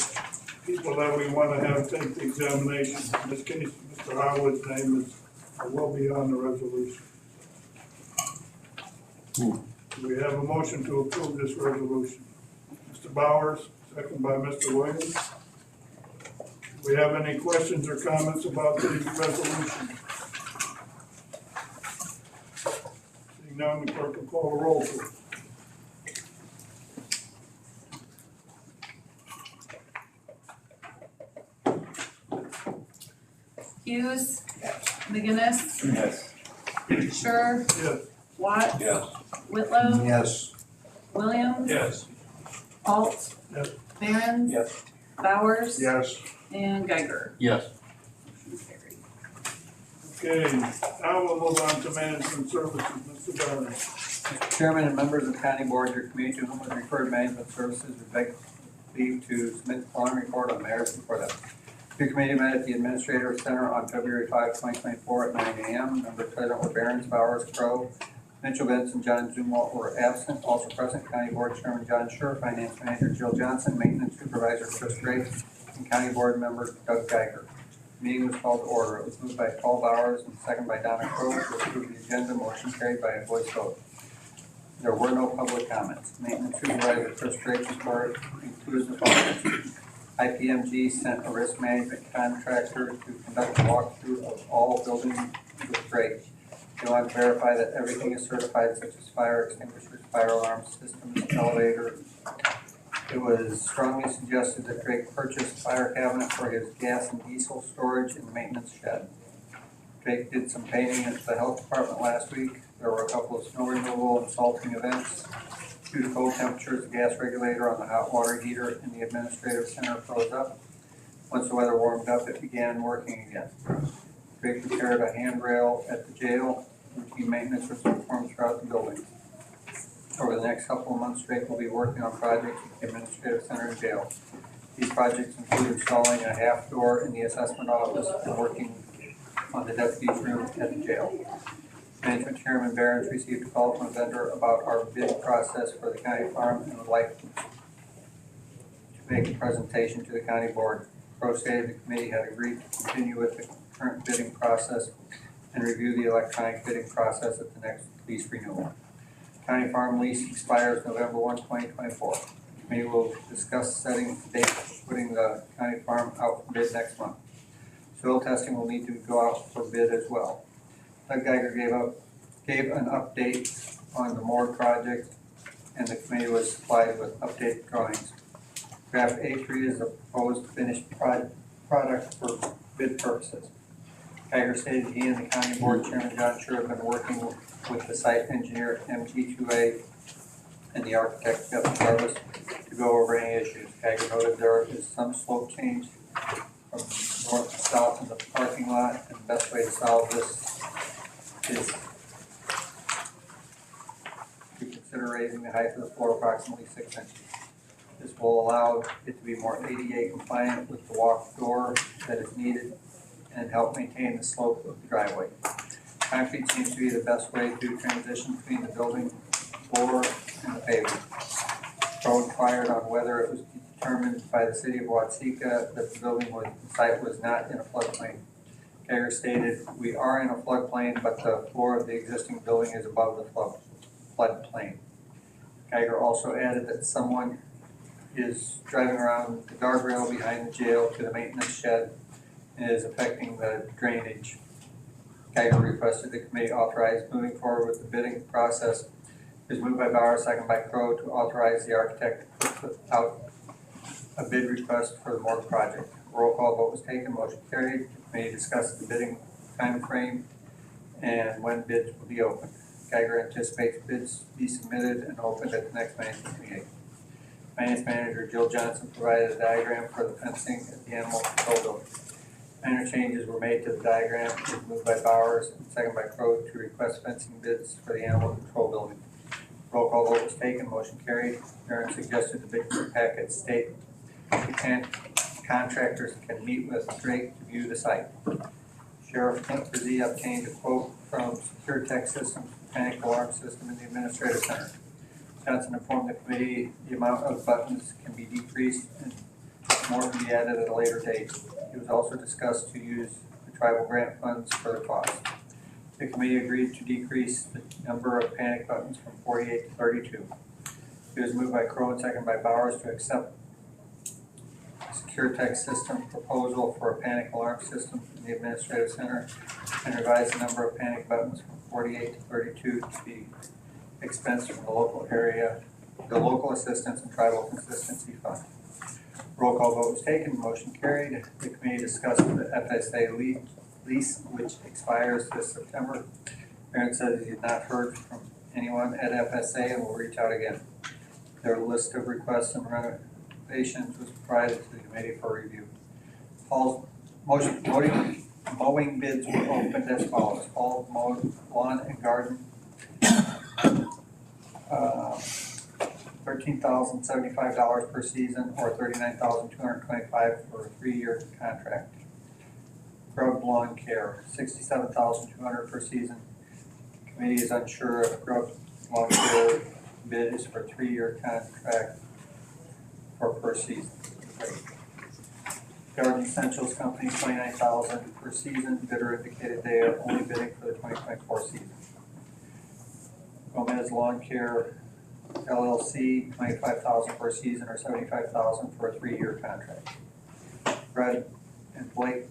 people that we want to have take the examination. In this case, Mr. Howard's name is, or will be on the resolution. We have a motion to approve this resolution. Mr. Bowers, second by Mr. Williams. Do we have any questions or comments about these resolutions? Seeing none, the clerk will call a roll, please. Hughes. McGinnis. Yes. Sure. Yes. Watts. Yes. Whitlow. Yes. Williams. Yes. Alt. Yes. Barron. Yes. Bowers. Yes. And Geiger. Yes. Motion carried. Okay, now we'll move on to management services. Mr. Barron. Mr. Chairman and members of the county board, your committee to whom was referred management services would beg leave to submit the following report on matters before them. Your committee met at the Administrative Center on February 5, 2024 at 9 a.m. Members present were Barron's, Bowers, Crowe, Mitchell, Benson, John Zumwalt were absent. Also present, County Board Chairman John Scher, Finance Manager Jill Johnson, Maintenance Supervisor Chris Drake, and County Board Member Doug Geiger. The meeting was called to order. It was moved by Paul Bowers and seconded by Donna Crowe to approve the agenda. Motion carried by a voice vote. There were no public comments. Maintenance Supervisor Chris Drake's report includes the following. IPMG sent a risk management contractor to conduct a walkthrough of all buildings with Drake. They want to verify that everything is certified, such as fire extinguishers, fire alarm systems, elevator. It was strongly suggested that Drake purchase a fire cabinet for his gas and diesel storage in the maintenance shed. Drake did some painting at the health department last week. There were a couple of snow removal and salting events. Due to cold temperatures, the gas regulator on the hot water heater in the administrative center froze up. Once the weather warmed up, it began working again. Drake repaired a handrail at the jail. Routine maintenance was performed throughout the building. Over the next couple of months, Drake will be working on projects at the administrative center and jail. These projects include installing a half door in the assessment office and working on the deputy's room at the jail. Management Chairman Barron's received a call from a vendor about our bid process for the county farm and would like to make a presentation to the county board. Crowe stated the committee had agreed to continue with the current bidding process and review the electronic bidding process at the next lease renewal. County farm lease expires November 1, 2024. The committee will discuss setting the date for putting the county farm out for bid next month. Soil testing will need to go out for bid as well. Doug Geiger gave an update on the Moore project, and the committee was supplied with updated drawings. Draft A3 is a proposed finished product for bid purposes. Geiger stated he and the county board chairman John Scher have been working with the site engineer MG2A and the architect Jeff Jarvis to go over any issues. Geiger noted there is some slope change from north to south in the parking lot, and the best way to solve this is to consider raising the height of the floor approximately 6 inches. This will allow it to be more ADA compliant with the walk door that is needed and help maintain the slope of the driveway. Concrete seems to be the best way to transition between the building floor and the pavement. Crowe inquired on whether it was determined by the city of Watseka that the site was not in a floodplain. Geiger stated, "We are in a floodplain, but the floor of the existing building is above the floodplain." Geiger also added that someone is driving around the guardrail behind the jail to the maintenance shed and is affecting the drainage. Geiger requested the committee authorize moving forward with the bidding process. It was moved by Bauer, second by Crowe, to authorize the architect to put out a bid request for the Moore project. Roll call vote was taken, motion carried. The committee discussed the bidding time frame and when bids will be opened. Geiger anticipates bids be submitted and opened at the next management meeting. Finance Manager Jill Johnson provided a diagram for the fencing at the animal control building. Minor changes were made to the diagram. It was moved by Bowers and second by Crowe to request fencing bids for the animal control building. Roll call vote was taken, motion carried. Aaron suggested the bid packet state contractors can meet with Drake to view the site. Sheriff Clint Brzee obtained a quote from Secure Tech Systems panic alarm system in the administrative center. Johnson informed the committee the amount of buttons can be decreased and more can be added at a later date. It was also discussed to use the tribal grant funds for the cost. The committee agreed to decrease the number of panic buttons from 48 to 32. It was moved by Crowe and seconded by Bowers to accept Secure Tech System proposal for a panic alarm system in the administrative center and revise the number of panic buttons from 48 to 32 to be expensed from the local area, the local assistance and tribal consistency fund. Roll call vote was taken, motion carried. The committee discussed the FSA lease, which expires this September. Aaron said he had not heard from anyone at FSA and will reach out again. Their list of requests and renovations was provided to the committee for review. Paul's mowing bids were opened as follows. Paul mowed lawn and garden, $13,075 per season or $39,225 for a 3-year contract. Grub lawn care, $67,200 per season. Committee is unsure if grub lawn care bid is for a 3-year contract or per season. Garden Essentials Company, $29,000 per season. Bidder indicated they are only bidding for the 2024 season. Gomez Lawn Care LLC, $25,000 per season or $75,000 for a 3-year contract. Fred and Blake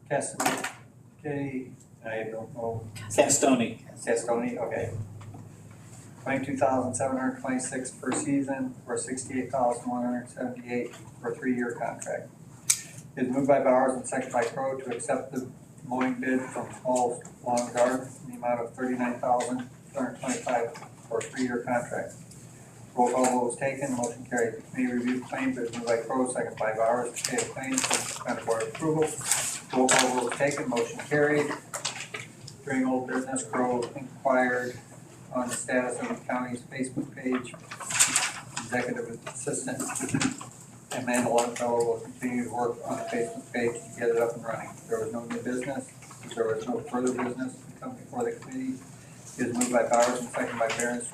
Cassidy, I don't know. Castoni. Castoni, okay. $22,726 per season or $68,178 for a 3-year contract. It is moved by Bowers and seconded by Crowe to accept the mowing bid from Paul's Lawn Garden in the amount of $39,225 for a 3-year contract. Roll call vote was taken, motion carried. The committee reviewed claims, it was moved by Crowe, seconded by Bowers to pay the claims for kind of board approval. Roll call vote was taken, motion carried. During old business, Crowe inquired on the status of the county's Facebook page. Executive Assistant Amanda Longfellow will continue to work on the Facebook page to get it up and running. There was no new business. There was no further business to come before the committee. It is moved by Bowers and seconded by Barron to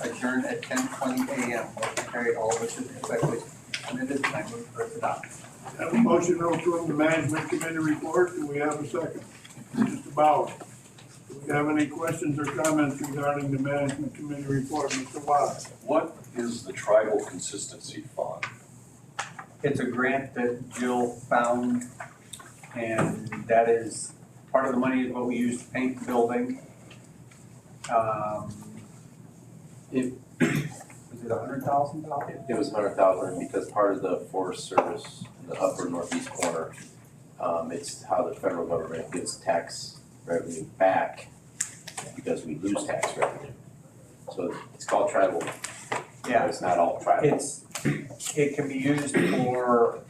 adjourn at 10:20 a.m. Motion carried, all which is respectfully submitted, and I move for its adoption. Have a motion to approve the management committee report. Do we have a second? Mr. Bowers. Do we have any questions or comments regarding the management committee report? Mr. Watts. What is the Tribal Consistency Fund? It's a grant that Jill found, and that is, part of the money is what we use to paint the building. Was it $100,000? It was $100,000 because part of the Forest Service, the upper northeast corner, it's how the federal government gets tax revenue back because we lose tax revenue. So it's called tribal. Yeah. It's not all tribal. It can be used for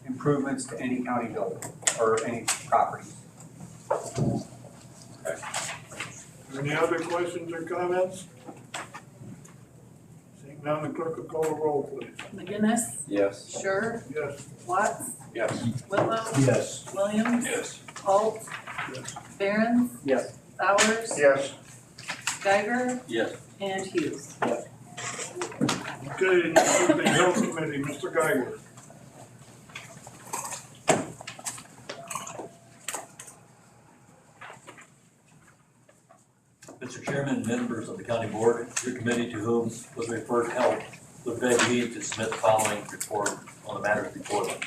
improvements to any county building or any properties. Any other questions or comments? Seeing none, the clerk will call the roll, please. McGinnis, Yes. Sure, Yes. Watts, Yes. Whitlow, Yes. Williams, Yes. Holt, Yes. Barron, Yes. Bowers, Yes. Geiger, Yes. and Hughes. Okay, next is the health committee, Mr. Geiger. Mr. Chairman, members of the county board, your committee to whom was referred help would beg leave to submit the following report on the matters before them.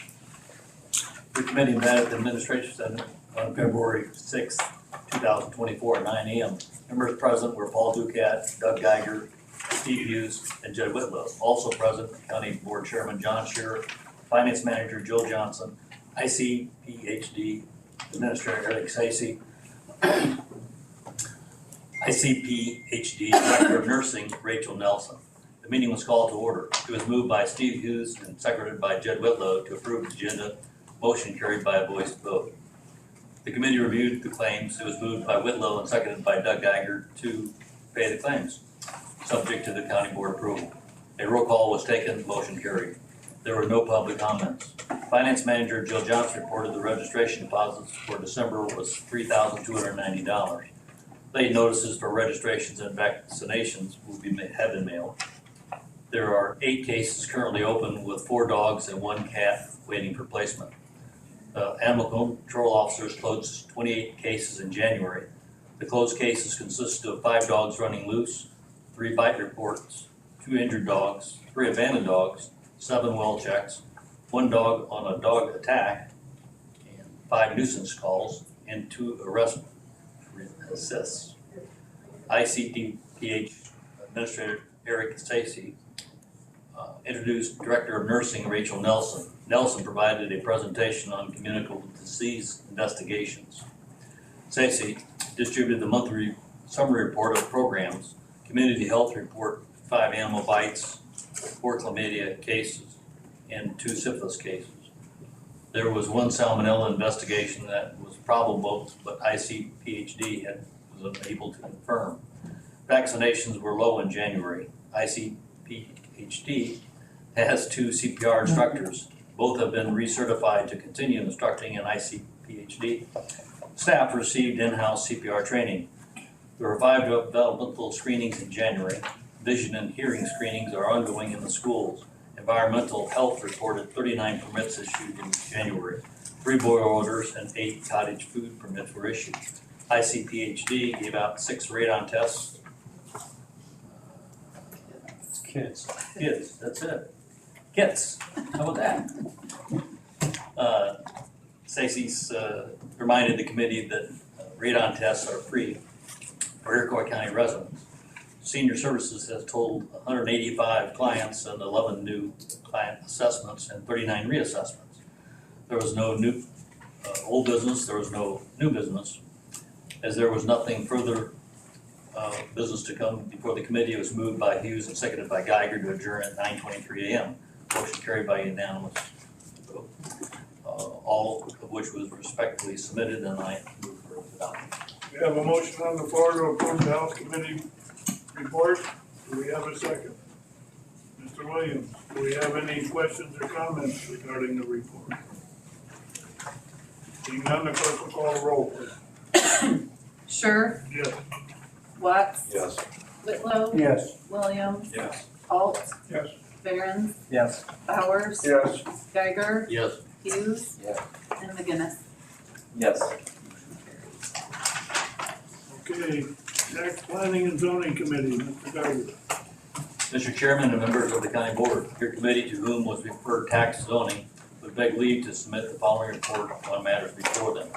Your committee met at the administration center on February 6, 2024 at 9 a.m. Members present were Paul Ducat, Doug Geiger, Steve Hughes, and Jed Whitlow. Also present, County Board Chairman John Shearer, Finance Manager Jill Johnson, ICPHD Administrator Eric Sacy. ICPHD Director of Nursing, Rachel Nelson. The meeting was called to order. It was moved by Steve Hughes and seconded by Jed Whitlow to approve the agenda. Motion carried by a voice vote. The committee reviewed the claims. It was moved by Whitlow and seconded by Doug Geiger to pay the claims, subject to the county board approval. A roll call was taken, motion carried. There were no public comments. Finance Manager Jill Johnson reported the registration deposits for December was $3,290. Late notices for registrations and vaccinations have been mailed. There are 8 cases currently open with 4 dogs and 1 cat waiting for placement. Animal control officers closed 28 cases in January. The closed cases consist of 5 dogs running loose, 3 bite reports, 2 injured dogs, 3 abandoned dogs, 7 well checks, 1 dog on a dog attack, and 5 nuisance calls, and 2 arrest assists. ICDPH Administrator Eric Stacy introduced Director of Nursing Rachel Nelson. Nelson provided a presentation on communicable disease investigations. Stacy distributed the monthly summary report of programs, community health report, 5 animal bites, 4 chlamydia cases, and 2 syphilis cases. There was 1 salmonella investigation that was probable, but ICPHD was unable to confirm. Vaccinations were low in January. ICPHD has 2 CPR instructors. Both have been recertified to continue instructing in ICPHD. Staff received in-house CPR training. There were 5 developmental screenings in January. Vision and hearing screenings are ongoing in the schools. Environmental health reported 39 permits issued in January. 3 boil orders and 8 cottage food permits were issued. ICPHD gave out 6 radon tests. Kids, that's it. Kids, how about that? Stacy's reminded the committee that radon tests are free for Iroquois County residents. Senior Services has told 185 clients and 11 new client assessments and 39 reassessments. There was no new old business, there was no new business. As there was nothing further business to come before the committee, it was moved by Hughes and seconded by Geiger to adjourn at 9:23 a.m. Motion carried by unanimous vote. All of which was respectfully submitted, and I move for adoption. We have a motion on the floor to approve the Health Committee report. Do we have a second? Mr. Williams, do we have any questions or comments regarding the report? Seeing none, the clerk will call the roll, please. Sure, Yes. Watts, Yes. Whitlow, Yes. Williams, Yes. Alt, Yes. Barron, Yes. Bowers, Yes. Geiger, Yes. Hughes, Yeah. and McGinnis. Yes. Okay, next, Planning and Zoning Committee, Mr. Geiger. Mr. Chairman and members of the county board, your committee to whom was referred tax zoning would beg leave to submit the following report on matters before them.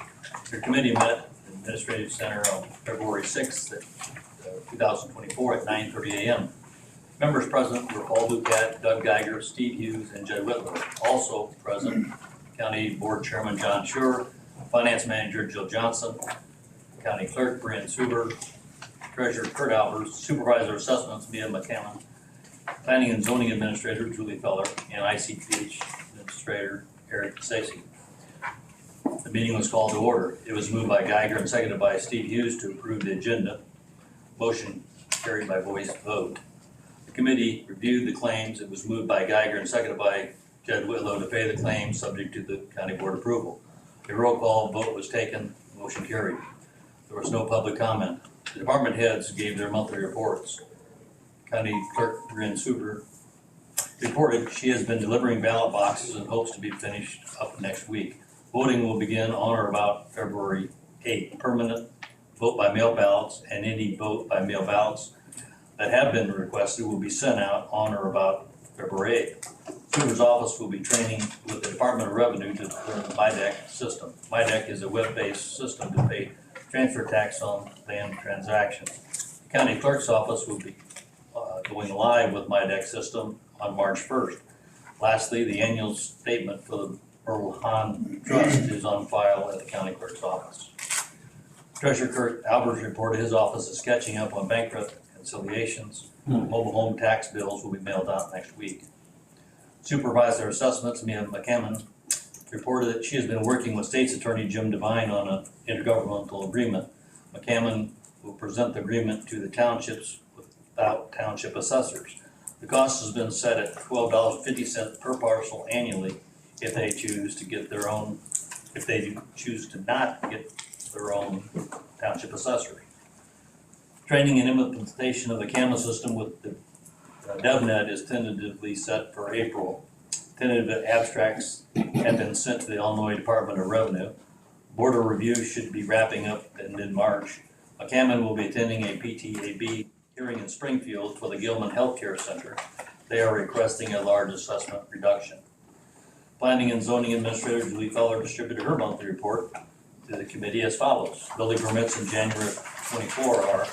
Your committee met at the Administrative Center on February 6th, 2024 at 9:30 a.m. Members present were Paul Ducat, Doug Geiger, Steve Hughes, and Jed Whitlow. Also present, County Board Chairman John Schur, Finance Manager Jill Johnson, County Clerk Brian Suber, Treasurer Kurt Albers, Supervisor of Assessments Mia McCammon, Planning and Zoning Administrator Julie Feller, and ICPH Administrator Eric Stacy. The meeting was called to order. It was moved by Geiger and seconded by Steve Hughes to approve the agenda. Motion carried by voice vote. The committee reviewed the claims. It was moved by Geiger and seconded by Jed Whitlow to pay the claims subject to the county board approval. A roll call vote was taken. Motion carried. There was no public comment. The department heads gave their monthly reports. County Clerk Bryn Suber reported she has been delivering ballot boxes and hopes to be finished up next week. Voting will begin on or about February 8th. Permanent vote by mail ballots and any vote by mail ballots that have been requested will be sent out on or about February 8th. Suber's office will be training with the Department of Revenue to learn the MIDEC system. MIDEC is a web-based system to pay transfer tax on land transactions. The county clerk's office will be going live with MIDEC system on March 1st. Lastly, the annual statement for the Earl Hahn Trust is on file at the county clerk's office. Treasurer Kurt Alberts reported his office is catching up on bank reconciliations. Mobile home tax bills will be mailed out next week. Supervisor Assessments, Mia McCammon, reported that she has been working with State's Attorney Jim Devine on an intergovernmental agreement. McCammon will present the agreement to the townships without township assessors. The cost has been set at $12.50 per parcel annually if they choose to get their own, if they choose to not get their own township assessors. Training and implementation of the CAMA system with the DevNet is tentatively set for April. Tentative abstracts have been sent to the Illinois Department of Revenue. Border review should be wrapping up in mid-March. McCammon will be attending a PTAB hearing in Springfield for the Gilman Healthcare Center. They are requesting a large assessment reduction. Planning and Zoning Administrator Julie Feller distributed her monthly report to the committee as follows. Building permits in January 24 are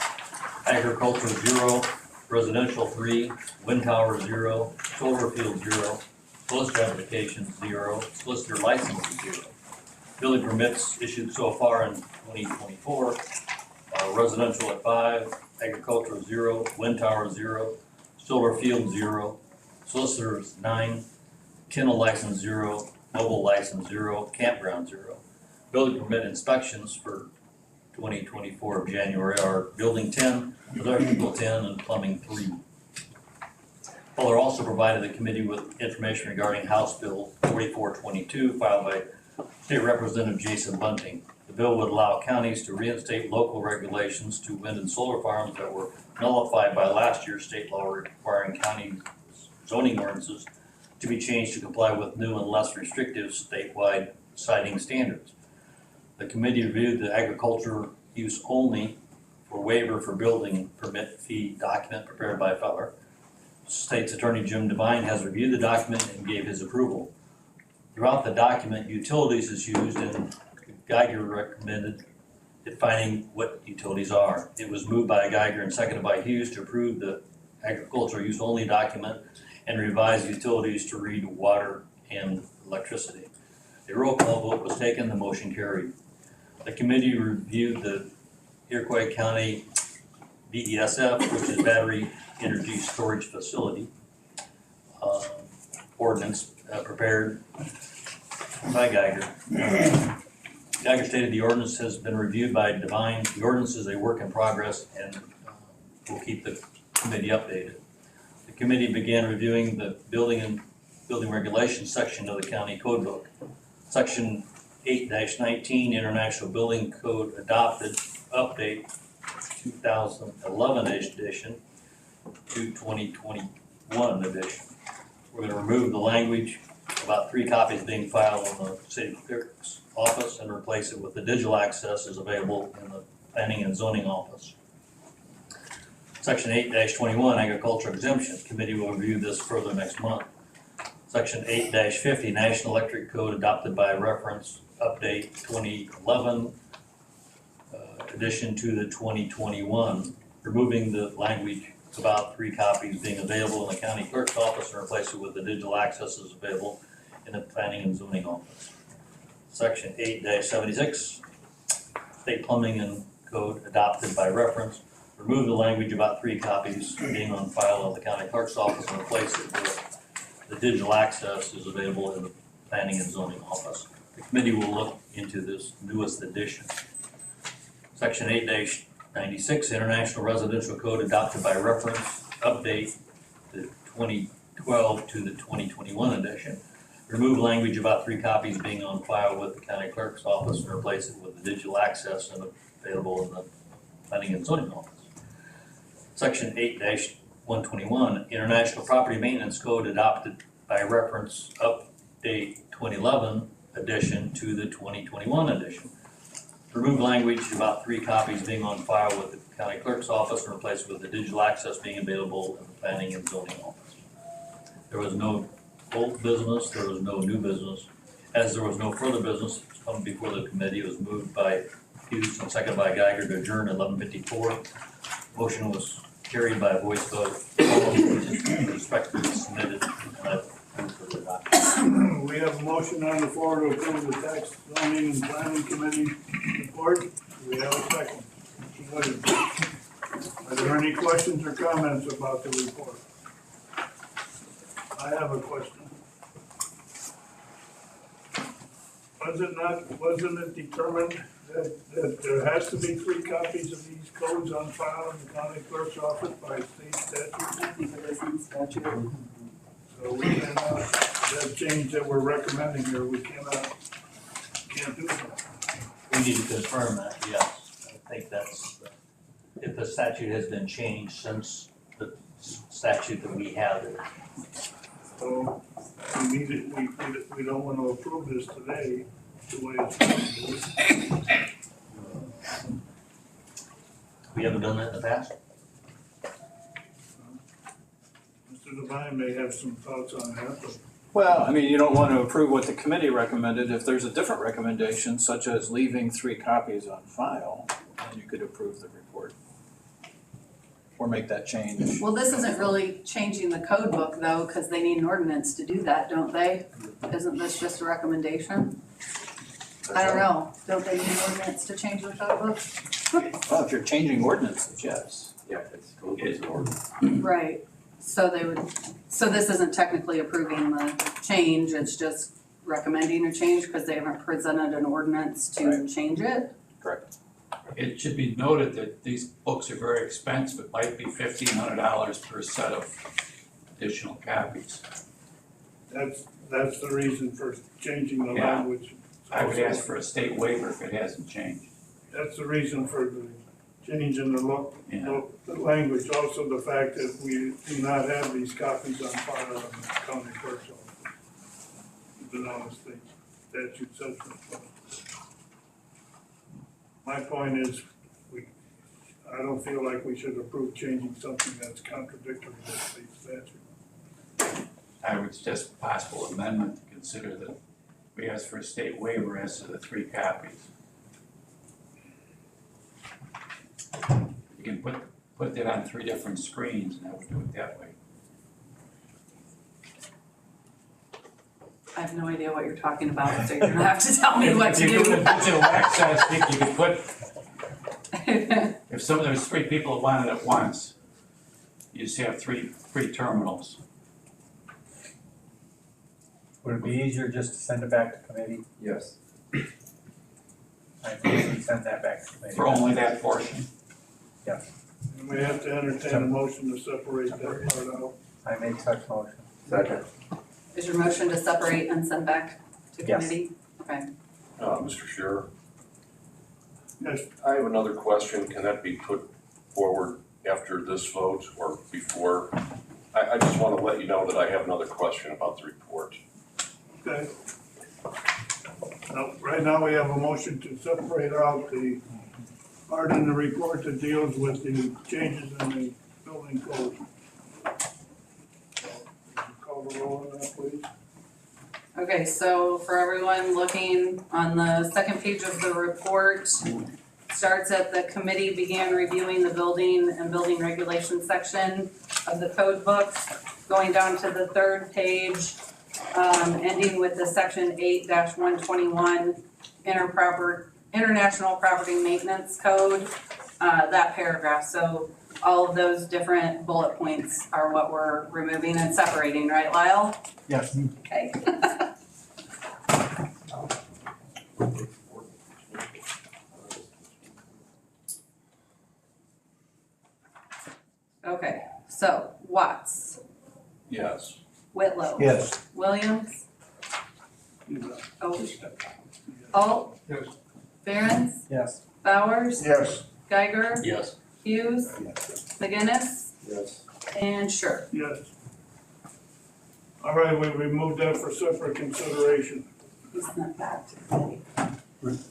agriculture 0, residential 3, wind tower 0, solar field 0, solicitor application 0, solicitor license 0. Building permits issued so far in 2024 are residential at 5, agriculture 0, wind tower 0, solar field 0, solicitors 9, kennel license 0, mobile license 0, campground 0. Building permit inspections for 2024 of January are building 10, electrical 10, and plumbing 3. Fuller also provided the committee with information regarding House Bill 4422 filed by State Representative Jason Bunting. The bill would allow counties to reinstate local regulations to wind and solar farms that were nullified by last year's state law requiring county zoning ordinances to be changed to comply with new and less restrictive statewide siting standards. The committee reviewed the agriculture use only for waiver for building permit fee document prepared by Feller. State's Attorney Jim Devine has reviewed the document and gave his approval. Throughout the document, utilities is used, and Geiger recommended defining what utilities are. It was moved by Geiger and seconded by Hughes to approve the agriculture use only document and revise utilities to read water and electricity. A roll call vote was taken, the motion carried. The committee reviewed the Iroquois County BESF, which is Battery Energy Storage Facility, ordinance prepared by Geiger. Geiger stated the ordinance has been reviewed by Devine. The ordinance is a work in progress and will keep the committee updated. The committee began reviewing the building regulations section of the county code book. Section 8-19 International Building Code adopted update 2011 edition to 2021 edition. We're going to remove the language about 3 copies being filed on the city clerk's office and replace it with the digital access is available in the planning and zoning office. Section 8-21 Agriculture Exemption. Committee will review this further next month. Section 8-50 National Electric Code adopted by reference update 2011 addition to the 2021, removing the language about 3 copies being available in the county clerk's office and replace it with the digital access is available in the planning and zoning office. Section 8-76 State Plumbing and Code adopted by reference, remove the language about 3 copies being on file in the county clerk's office and replace it with the digital access is available in the planning and zoning office. The committee will look into this newest edition. Section 8-96 International Residential Code adopted by reference, update the 2012 to the 2021 edition. Remove language about 3 copies being on file with the county clerk's office and replace it with the digital access and available in the planning and zoning office. Section 8-121 International Property Maintenance Code adopted by reference, update 2011 edition to the 2021 edition. Remove language about 3 copies being on file with the county clerk's office and replace it with the digital access being available in the planning and zoning office. There was no old business, there was no new business. As there was no further business come before the committee, it was moved by Hughes and seconded by Geiger to adjourn at 11:54. Motion was carried by a voice vote. All those respectively submitted, and I've moved for the adoption. We have a motion on the floor to approve the tax zoning and planning committee report. we have a second? Mr. Williams. Are there any questions or comments about the report? I have a question. Wasn't it determined that there has to be 3 copies of these codes on file in the county clerk's office by state statute? I think it is in statute. So we cannot, that change that we're recommending here, can't do that. We need to confirm that, yes. I think that's, if the statute has been changed since the statute that we have. So we need it, we don't want to approve this today, the way it's. We haven't done that in the past? Mr. Devine may have some thoughts on that, but Well, I mean, you don't want to approve what the committee recommended. If there's a different recommendation, such as leaving 3 copies on file, then you could approve the report. Or make that change. Well, this isn't really changing the code book though, because they need an ordinance to do that, don't they? Isn't this just a recommendation? I don't know. Don't they need an ordinance to change the code book? Well, if you're changing ordinances, yes. Yeah, it's code is an order. Right. So so this isn't technically approving the change, it's just recommending a change because they haven't presented an ordinance to Right. change it? Correct. It should be noted that these books are very expensive, it might be $1,500 per set of additional copies. that's the reason for changing the Yeah. language. I would ask for a state waiver if it hasn't changed. That's the reason for the change in Yeah. the language, also the fact that we do not have these copies on file in the county clerk's office. Even though the state statute says so. My point is, I don't feel like we should approve changing something that's contradictory to the state statute. I would suggest a possible amendment to consider that we ask for a state waiver as to the 3 copies. You can put that on 3 different screens, and I would do it that way. I have no idea what you're talking about, so you're gonna have to tell me what to If you do. do a digital access, you could put, if there's 3 people that want it at once, you just have 3 terminals. Would it be easier just to send it back to committee? Yes. I think we send that back to committee. For only that portion. And we have to entertain a motion to separate that part out. I make such motion. Second. Is your motion to separate and send back to Yes. committee? Okay. Mr. Scherer, Yes, I have another question. Can that be put forward after this vote or before? I just want to let you know that I have another question about the report. okay. Now, right now, we have a motion to separate out the part in the report that deals with the changes in the building code. Call the roll on that, please. Okay, so for everyone looking on the second page of the report, starts at the committee began reviewing the building and building regulations section of the code book, going down to the 3rd page, ending with the section 8-121 International Property Maintenance Code, that paragraph. So all of those different bullet points are what we're removing and separating, right, Lyle? Yes. Okay. Okay, so Watts, Yes. Whitlow. Yes. Williams, You got it. oh, Alt, Yes. Barons, Yes. Bowers, Yes. Geiger, Yes. Hughes, McGinnis, Yes. and Sure. Yes. All right, we removed that for separate consideration. He sent that to committee.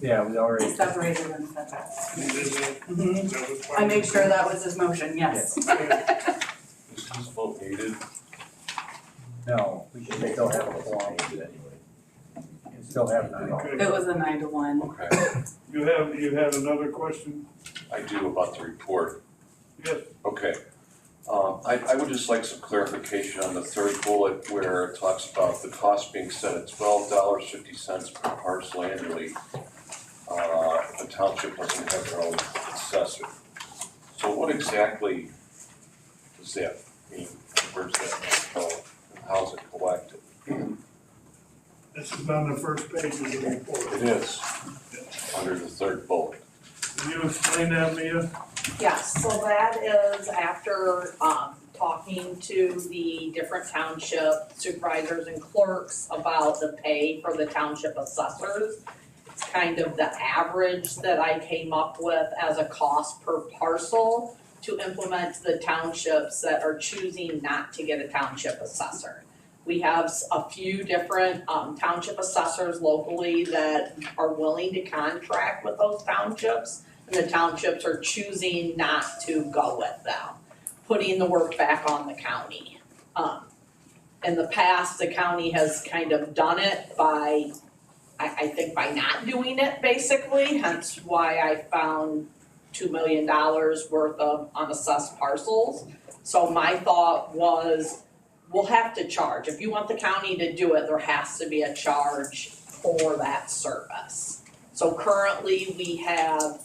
Yeah, we already. He separated and sent that. You did that? Mhm. That was part I of made the- sure that was his motion, yes. Is this vote needed? No, we should still have a quorum. You still have 9. Okay. It was a 9-1. Okay, You had another question? I do about the report. Yes. Okay. I would just like some clarification on the 3rd bullet where it talks about the cost being set at $12.50 per parcel annually. The township doesn't have their own assessor. So what exactly does that mean? Where's that money go? And how's it collected? This is on the first page of the report. It is, under the third bullet. Can you explain that, Mia? Yes, so that is after, talking to the different township supervisors and clerks about the pay for the township assessors. It's kind of the average that I came up with as a cost per parcel to implement the townships that are choosing not to get a township assessor. We have a few different township assessors locally that are willing to contract with those townships, and the townships are choosing not to go with them, putting the work back on the county. In the past, the county has kind of done it by, I think by not doing it basically, hence why I found $2 million worth of unassessed parcels. So my thought was, we'll have to charge. If you want the county to do it, there has to be a charge for that service. So currently, we have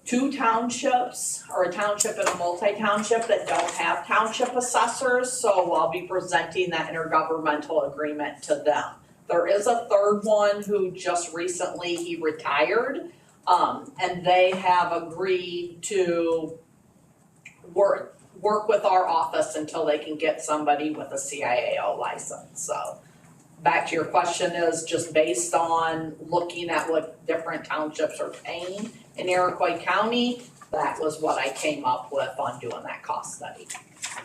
2 townships, or a township and a multi-township that don't have township assessors, so I'll be presenting that intergovernmental agreement to them. There is a third one who just recently, he retired, and they have agreed to work with our office until they can get somebody with a CIAO license, so. Back to your question is just based on looking at what different townships are paying in Iroquois County, that was what I came up with on doing that cost study.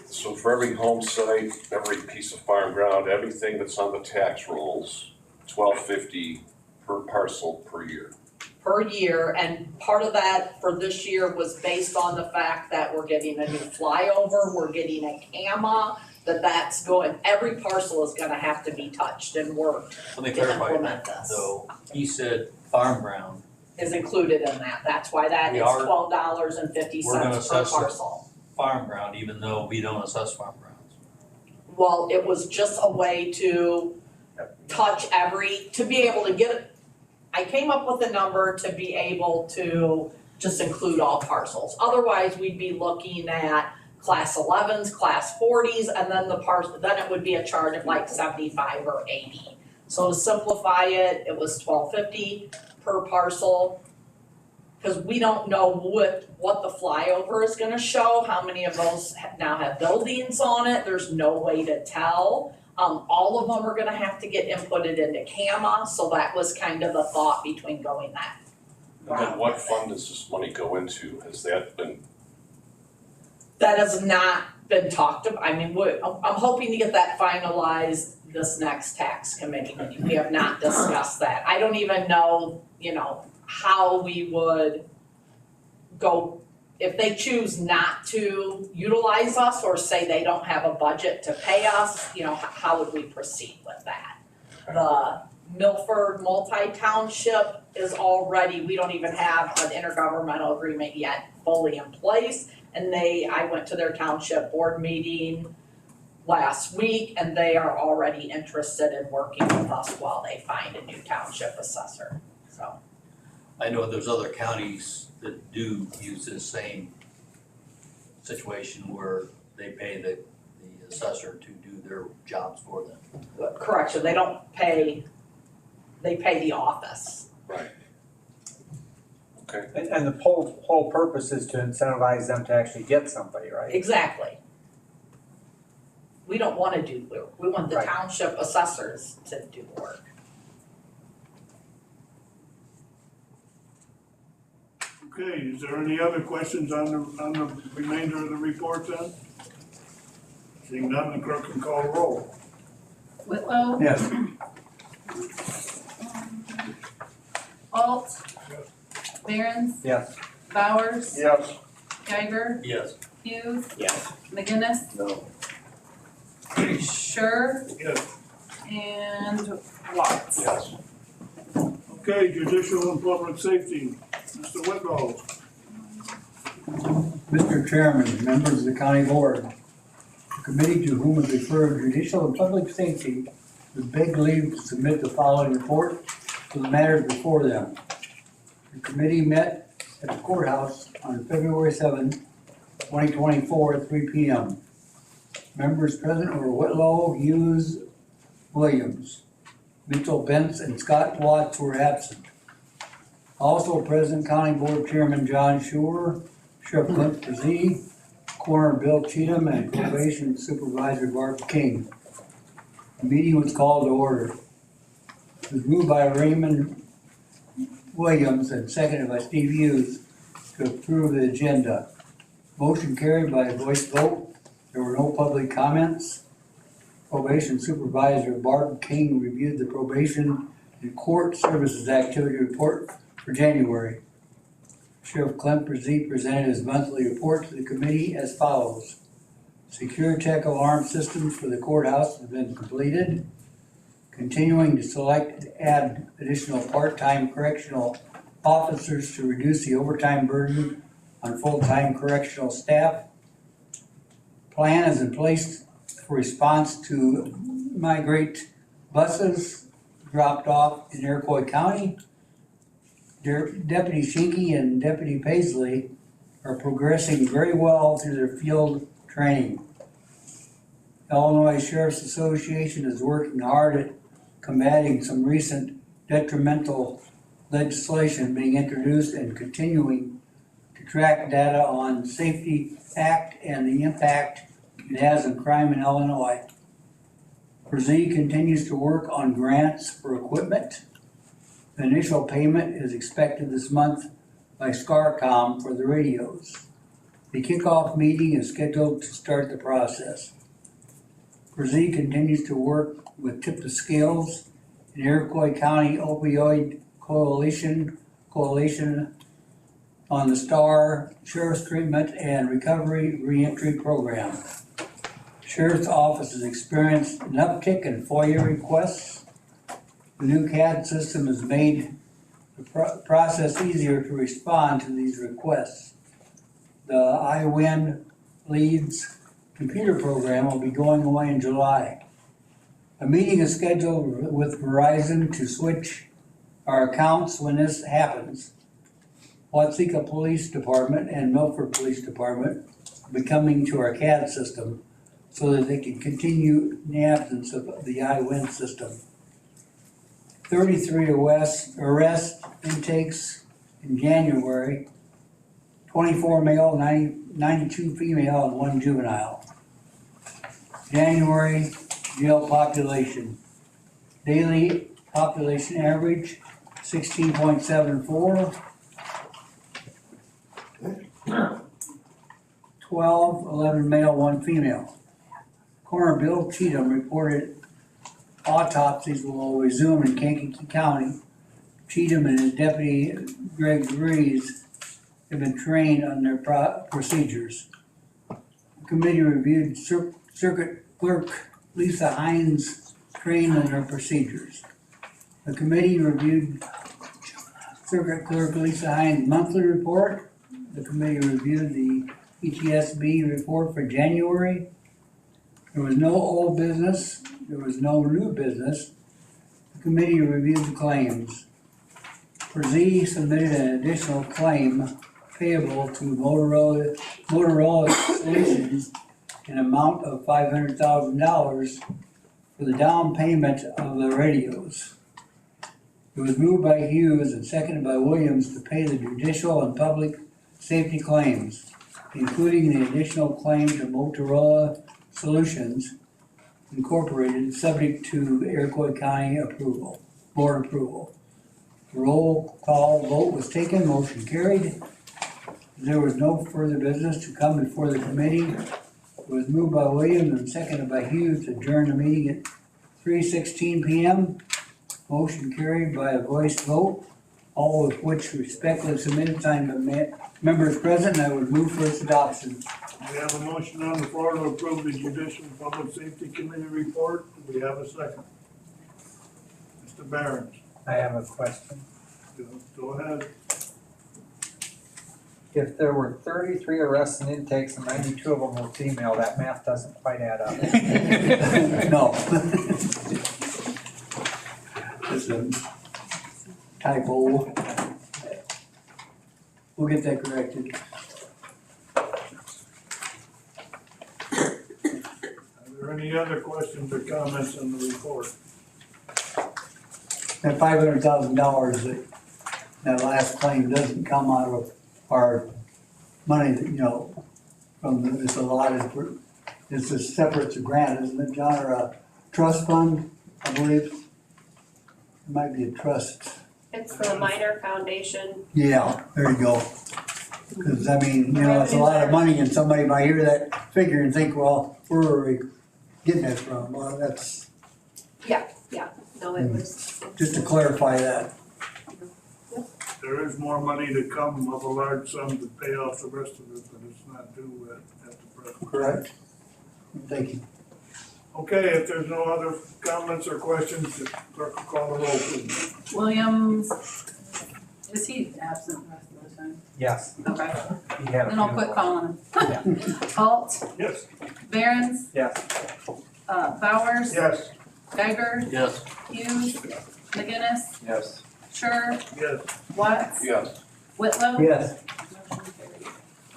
So for every home site, every piece of farm ground, everything that's on the tax rolls, $12.50 per parcel per year. Per year, and part of that for this year was based on the fact that we're getting a new flyover, we're getting a CAMA, that's going, every parcel is gonna have to be touched and worked Let me to clarify implement that, this. though. He said farm ground. Is included in that, that's why that We is are- $12.50 we're gonna per assess it. parcel. Farm ground, even though we don't assess farm grounds. Well, it was just a way to touch to be able to get it. I came up with a number to be able to just include all parcels. Otherwise, we'd be looking at class 11s, class 40s, and then then it would be a charge of like 75 or 80. So to simplify it, it was $12.50 per parcel. Cause we don't know what the flyover is gonna show, how many of those now have buildings on it, there's no way to tell. All of them are gonna have to get inputted into CAMA, so that was kind of the thought between going that. And then what fund does this money go into? Has that been, That has not been talked about, I mean, I'm hoping to get that finalized this next tax committee meeting, we have not discussed that. I don't even know, how we would go, if they choose not to utilize us or say they don't have a budget to pay us, how would we proceed with that? The Milford multi-township is already, we don't even have an intergovernmental agreement yet fully in place. And I went to their township board meeting last week and they are already interested in working with us while they find a new township assessor, so. I know there's other counties that do use this same situation where they pay the assessor to do their jobs for them. Correction, they don't pay, they pay the office. right? Okay, And the whole purpose is to incentivize them to actually get somebody, right? Exactly. We don't wanna do work, we want the Right. township assessors to do work. Okay, is there any other questions on the remainder of the report then? Seeing none, the clerk can call roll. Whitlow? Yes. Alt? Barons? Yes. Bowers? Yes. Geiger? Yes. Hughes? Yes. McGinnis? No. Sure? Yes. And Watts? yes. Okay, judicial and public safety, Mr. Whitlow. Mr. Chairman, members of the county board, the committee to whom is referred judicial and public safety would beg leave to submit the following report to the matters before them. The committee met at the courthouse on February 7, 2024 at 3 p.m. Members present were Whitlow, Hughes, Williams. Mitchell, Bentz, and Scott Watts were absent. Also present, County Board Chairman John Schuer, Sheriff Clint Brzee, Coroner Bill Cheatham, and Probation Supervisor Barb King. The meeting was called to order. It was moved by Raymond Williams and seconded by Steve Hughes to approve the agenda. Motion carried by a voice vote. There were no public comments. Probation Supervisor Barb King reviewed the probation and court services activity report for January. Sheriff Clint Brzee presented his monthly report to the committee as follows. Secure check alarm systems for the courthouse have been completed. Continuing to select and add additional part-time correctional officers to reduce the overtime burden on full-time correctional staff. Plan is in place for response to migrate buses dropped off in Iroquois County. Deputy Shinky and Deputy Paisley are progressing very well through their field training. Illinois Sheriff's Association is working hard at combating some recent detrimental legislation being introduced and continuing to track data on Safety Act and the impact it has on crime in Illinois. Brzee continues to work on grants for equipment. The initial payment is expected this month by SCARCOM for the radios. The kickoff meeting is scheduled to start the process. Brzee continues to work with Tip the Scales and Iroquois County Opioid Coalition on the STAR Sheriff's Treatment and Recovery Reentry Program. Sheriff's Office has experienced an uptick in FOIA requests. The new CAD system has made the process easier to respond to these requests. The iWin Leads computer program will be going away in July. A meeting is scheduled with Verizon to switch our accounts when this happens. Watseka Police Department and Milford Police Department will be coming to our CAD system so that they can continue in the absence of the iWin system. 33 arrest intakes in January, 24 male, 92 female, and 1 juvenile. January jail population. Daily population average 16.74. 11 male, 1 female. Coroner Bill Cheatham reported autopsies will resume in Kankakee County. Cheatham and his deputy Greg Breeze have been trained on their procedures. The committee reviewed Circuit Clerk Lisa Hines' training on her procedures. The committee reviewed Circuit Clerk Lisa Hines' monthly report. The committee reviewed the ETSB report for January. There was no old business. There was no new business. The committee reviewed the claims. Brzee submitted an additional claim payable to Motorola Solutions in amount of $500,000 for the down payment of the radios. It was moved by Hughes and seconded by Williams to pay the judicial and public safety claims, including the additional claim to Motorola Solutions Incorporated, subject to Iroquois County board approval. The roll call vote was taken, motion carried. There was no further business to come before the committee. It was moved by Williams and seconded by Hughes to adjourn the meeting at 3:16 p.m. Motion carried by a voice vote, all of which respectfully submitted, signed by members present, and I would move for its adoption. We have a motion on the floor to approve the Judicial and Public Safety Committee report. Do we have a second? Mr. Barons, I have a question. go ahead. If there were 33 arrests and intakes and 92 of them were female, that math doesn't quite add up. No. It's a typo. We'll get that corrected. Are there any other questions or comments on the report? That $500,000 that last claim doesn't come out of our money that, from the, it's allotted for, it's a separate grant, isn't it, John, or a trust fund, I believe? It might be a trust. It's the minor foundation. Yeah, there you go. Cause I mean, it's a lot of money and somebody might hear that figure and think, well, where are we getting that from? Well, that's, No, it was. just to clarify that. There is more money to come of a large sum to pay off the rest of it, but it's not due at the present. Correct. Thank you. Okay, if there's no other comments or questions, the clerk will call the roll, please. Williams, is he absent the rest of the time? Yes. Okay, then I'll quit calling him. Halt, Yes. Barons, Yes. Bowers. Yes. Geiger, Yes. Hughes, McGinnis, Yes. Sure, Yes. Watts, Yes. Whitlow. Yes. Motion carried.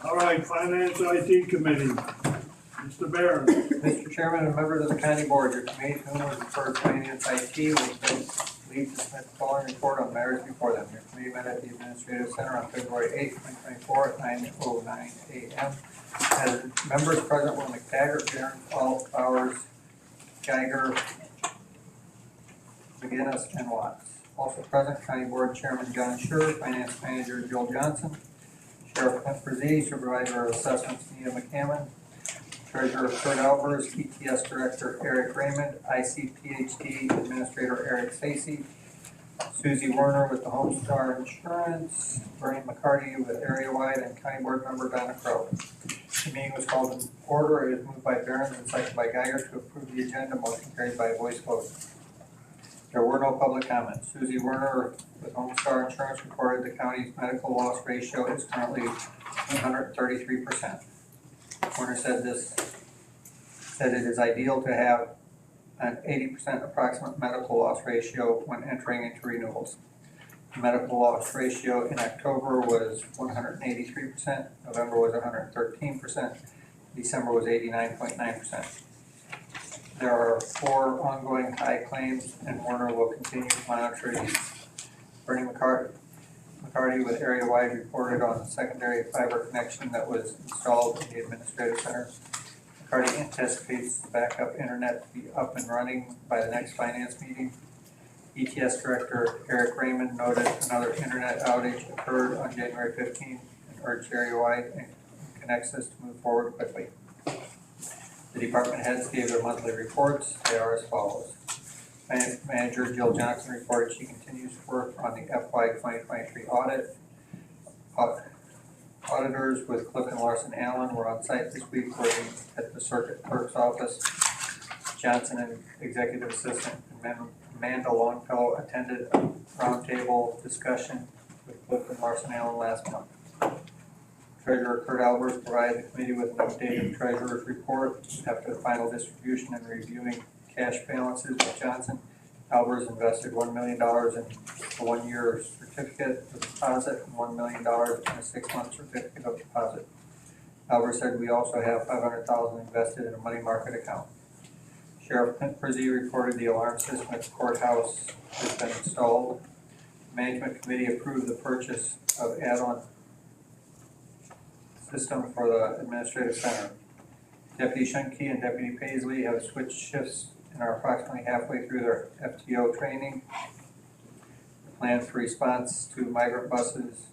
All right, Finance IT Committee, Mr. Barron. Mr. Chairman and members of the county board, your committee to whom was referred Finance IT was leave to submit the following report on matters before them. Your committee met at the Administrative Center on February 8, 2024 at 9:09 a.m. As members present were McTaggart, Barron, Alt, Bowers, Geiger, McGinnis, and Watts. Also present, County Board Chairman John Scher, Finance Manager Joel Johnson, Sheriff Clint Brzee, Supervisor of Assessments Nita McCammon, Treasurer Kurt Albers, ETS Director Eric Raymond, ICPHD Administrator Eric Stacy, Susie Werner with the Homestar Insurance, Bernie McCarty with Area Wide, and County Board Member Donna Crowe. The meeting was called in order. It is moved by Barron and seconded by Geiger to approve the agenda. Motion carried by voice vote. There were no public comments. Susie Werner with Homestar Insurance reported the county's medical loss ratio is currently 133%. Werner said it is ideal to have an 80% approximate medical loss ratio when entering into renewals. The medical loss ratio in October was 183%, November was 113%, December was 89.9%. There are 4 ongoing high claims, and Werner will continue to monitor these. Bernie McCarty with Area Wide reported on the secondary fiber connection that was installed in the Administrative Center. McCarty anticipates the backup internet to be up and running by the next finance meeting. ETS Director Eric Raymond noted another internet outage occurred on January 15th and urged Area Wide and Connexus to move forward quickly. The department heads gave their monthly reports. They are as follows. Finance Manager Jill Johnson reported she continues to work on the FY 2023 audit. Auditors with Clifton Larson Allen were on site this week working at the circuit clerk's office. Johnson and Executive Assistant Amanda Longfellow attended a roundtable discussion with Clifton Larson Allen last month. Treasurer Kurt Albers provided the committee with an updated treasurer's report after the final distribution and reviewing cash balances with Johnson. Albers invested $1 million in a 1-year certificate of deposit and $1 million in a 6-month certificate of deposit. Albers said we also have $500,000 invested in a money market account. Sheriff Clint Brzee reported the alarm system at the courthouse has been installed. The Management Committee approved the purchase of add-on system for the Administrative Center. Deputy Shunke and Deputy Paisley have switched shifts and are approximately halfway through their FTO training. The plan for response to migrant buses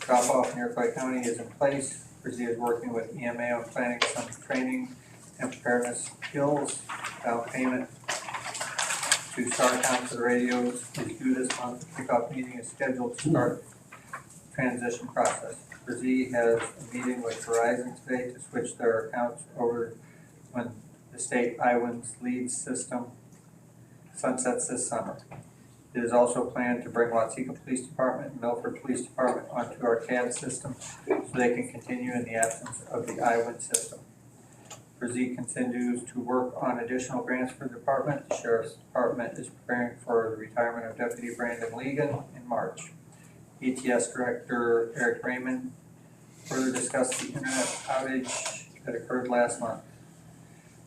drop-off in Iroquois County is in place. Brzee is working with EMA on planning some training and preparedness skills. Down payment to StarCom for the radios is due this month. The kickoff meeting is scheduled to start the transition process. Brzee has a meeting with Verizon today to switch their accounts over when the state iWin's lead system sunsets this summer. It is also planned to bring Watseka Police Department and Milford Police Department onto our CAD system so they can continue in the absence of the iWin system. Brzee continues to work on additional grants for the department. The Sheriff's Department is preparing for the retirement of Deputy Brandon Legan in March. ETS Director Eric Raymond further discussed the internet outage that occurred last month.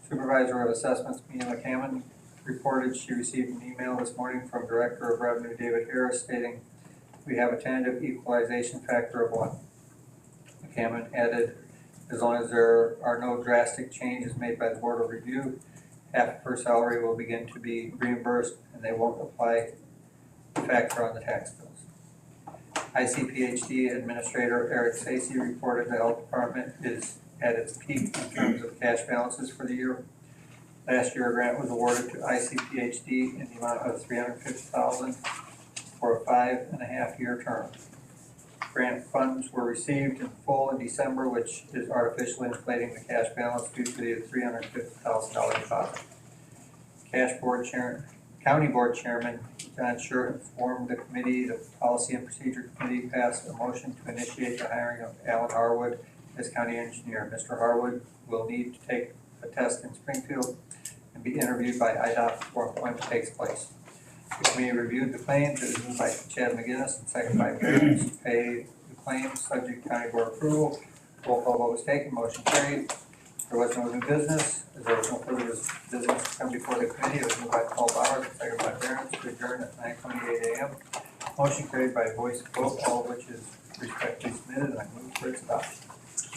Supervisor of Assessments, Mia McCammon, reported she received an email this morning from Director of Revenue David Harris stating, "We have a tentative equalization factor of 1. McCammon added, "As long as there are no drastic changes made by the Board of Review, half of her salary will begin to be reimbursed and they won't apply the factor on the tax bills." ICPHD Administrator Eric Stacy reported the Health Department is at its peak in terms of cash balances for the year. Last year, a grant was awarded to ICPHD in the amount of $350,000 for a 5.5-year term. Grant funds were received in full in December, which is artificially inflating the cash balance due to the $350,000 deposit. County Board Chairman John Schur informed the committee the Policy and Procedure Committee passed a motion to initiate the hiring of Alan Harwood as county engineer. Mr. Harwood will need to take a test in Springfield and be interviewed by IDOT before appointment takes place. The committee reviewed the claims. It was moved by Chad McGinnis and seconded by Barron to pay the claims subject to county board approval. Roll call vote was taken, motion carried. There was no new business. As there was no further business to come before the committee, it was moved by Paul Bowers and seconded by Barron to adjourn at 9:28 a.m. Motion carried by voice vote, all of which is respectfully submitted, and I move for its adoption.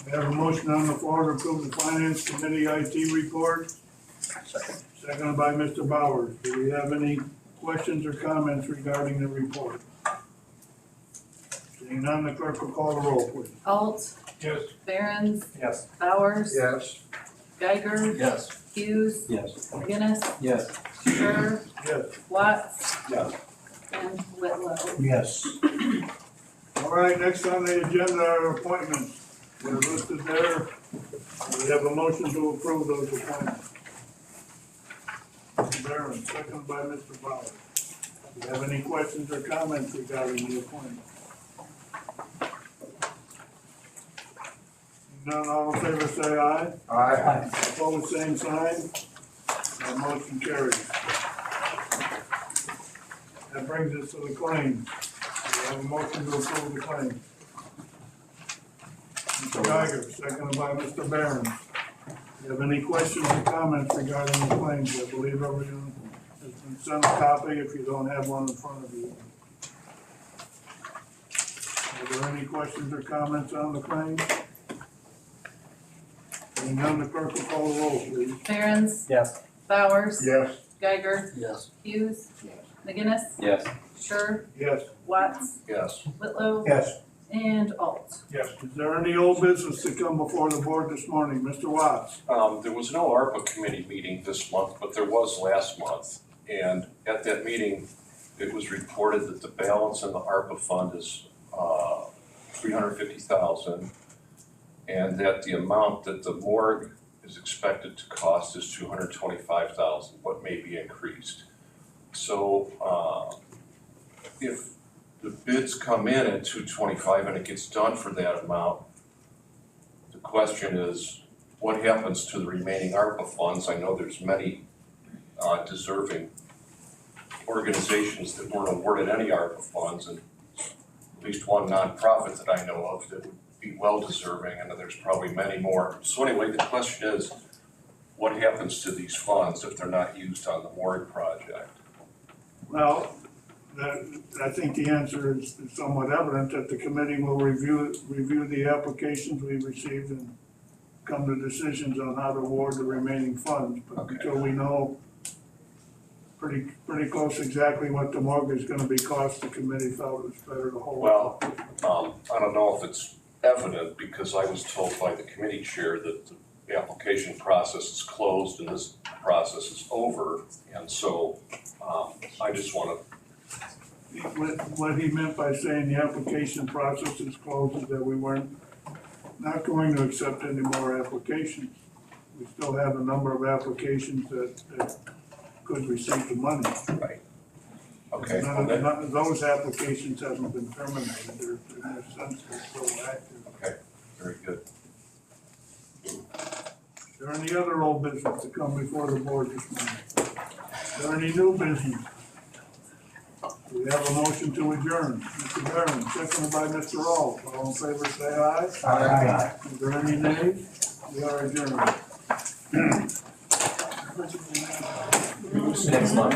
We have a motion on the floor to approve the Finance Committee IT report. Second. Seconded by Mr. Bowers. Do we have any questions or comments regarding the report? Seeing none, the clerk will call the roll, please. Alt, Yes. Barron, Yes. Bowers, Yes. Geiger, Yes. Hughes, Yes. McGinnis, Yes. Schur, Yes. Watts, Yes. and Whitlow. Yes. All right, next on the agenda are appointments. They're listed there. We have a motion to approve those appointments. Mr. Barron, seconded by Mr. Bowers. Do you have any questions or comments regarding the appointment? None, all in favor say aye. Aye. Opposed, same sign. That motion carries. That brings us to the claims. We have a motion to approve the claims. Mr. Geiger, seconded by Mr. Barron. Do you have any questions or comments regarding the claims? I believe everyone has been sent a copy if you don't have one in front of you. Are there any questions or comments on the claims? Seeing none, the clerk will call the roll, please. Barron, Yes. Bowers, Yes. Geiger, Yes. Hughes, McGinnis, Yes. Schur, Yes. Watts, Yes. Whitlow, Yes. and Alt. Yes. Is there any old business to come before the board this morning? Mr. Watts? There was no ARPA committee meeting this month, but there was last month. And at that meeting, it was reported that the balance in the ARPA fund is $350,000. And that the amount that the morgue is expected to cost is $225,000, what may be increased. So, if the bids come in at $225,000 and it gets done for that amount, the question is, what happens to the remaining ARPA funds? I know there's many deserving organizations that weren't awarded any ARPA funds, and at least one nonprofit that I know of that would be well deserving, and there's probably many more. So anyway, the question is, what happens to these funds if they're not used on the morgue project? Well, I think the answer is somewhat evident that the committee will review the applications we received and come to decisions on how to award the remaining funds. But Okay. until we know pretty close exactly what the morgue is gonna be cost, the committee felt it was better to hold. Well, I don't know if it's evident, because I was told by the committee chair that the application process is closed and this process is over. And so, I just wanna. What he meant by saying the application process is closed is that we weren't not going to accept any more applications. We still have a number of applications that could receive the money. Right. Okay. None of those applications haven't been terminated, they're in a sense, they're still active. Okay, very good. Is there any other old business to come before the board this morning? Is there any new business? Do We have a motion to adjourn. Mr. Barron, seconded by Mr. Rawls. All in favor, say aye. Aye. Is there any nays? We are adjourned. Next month,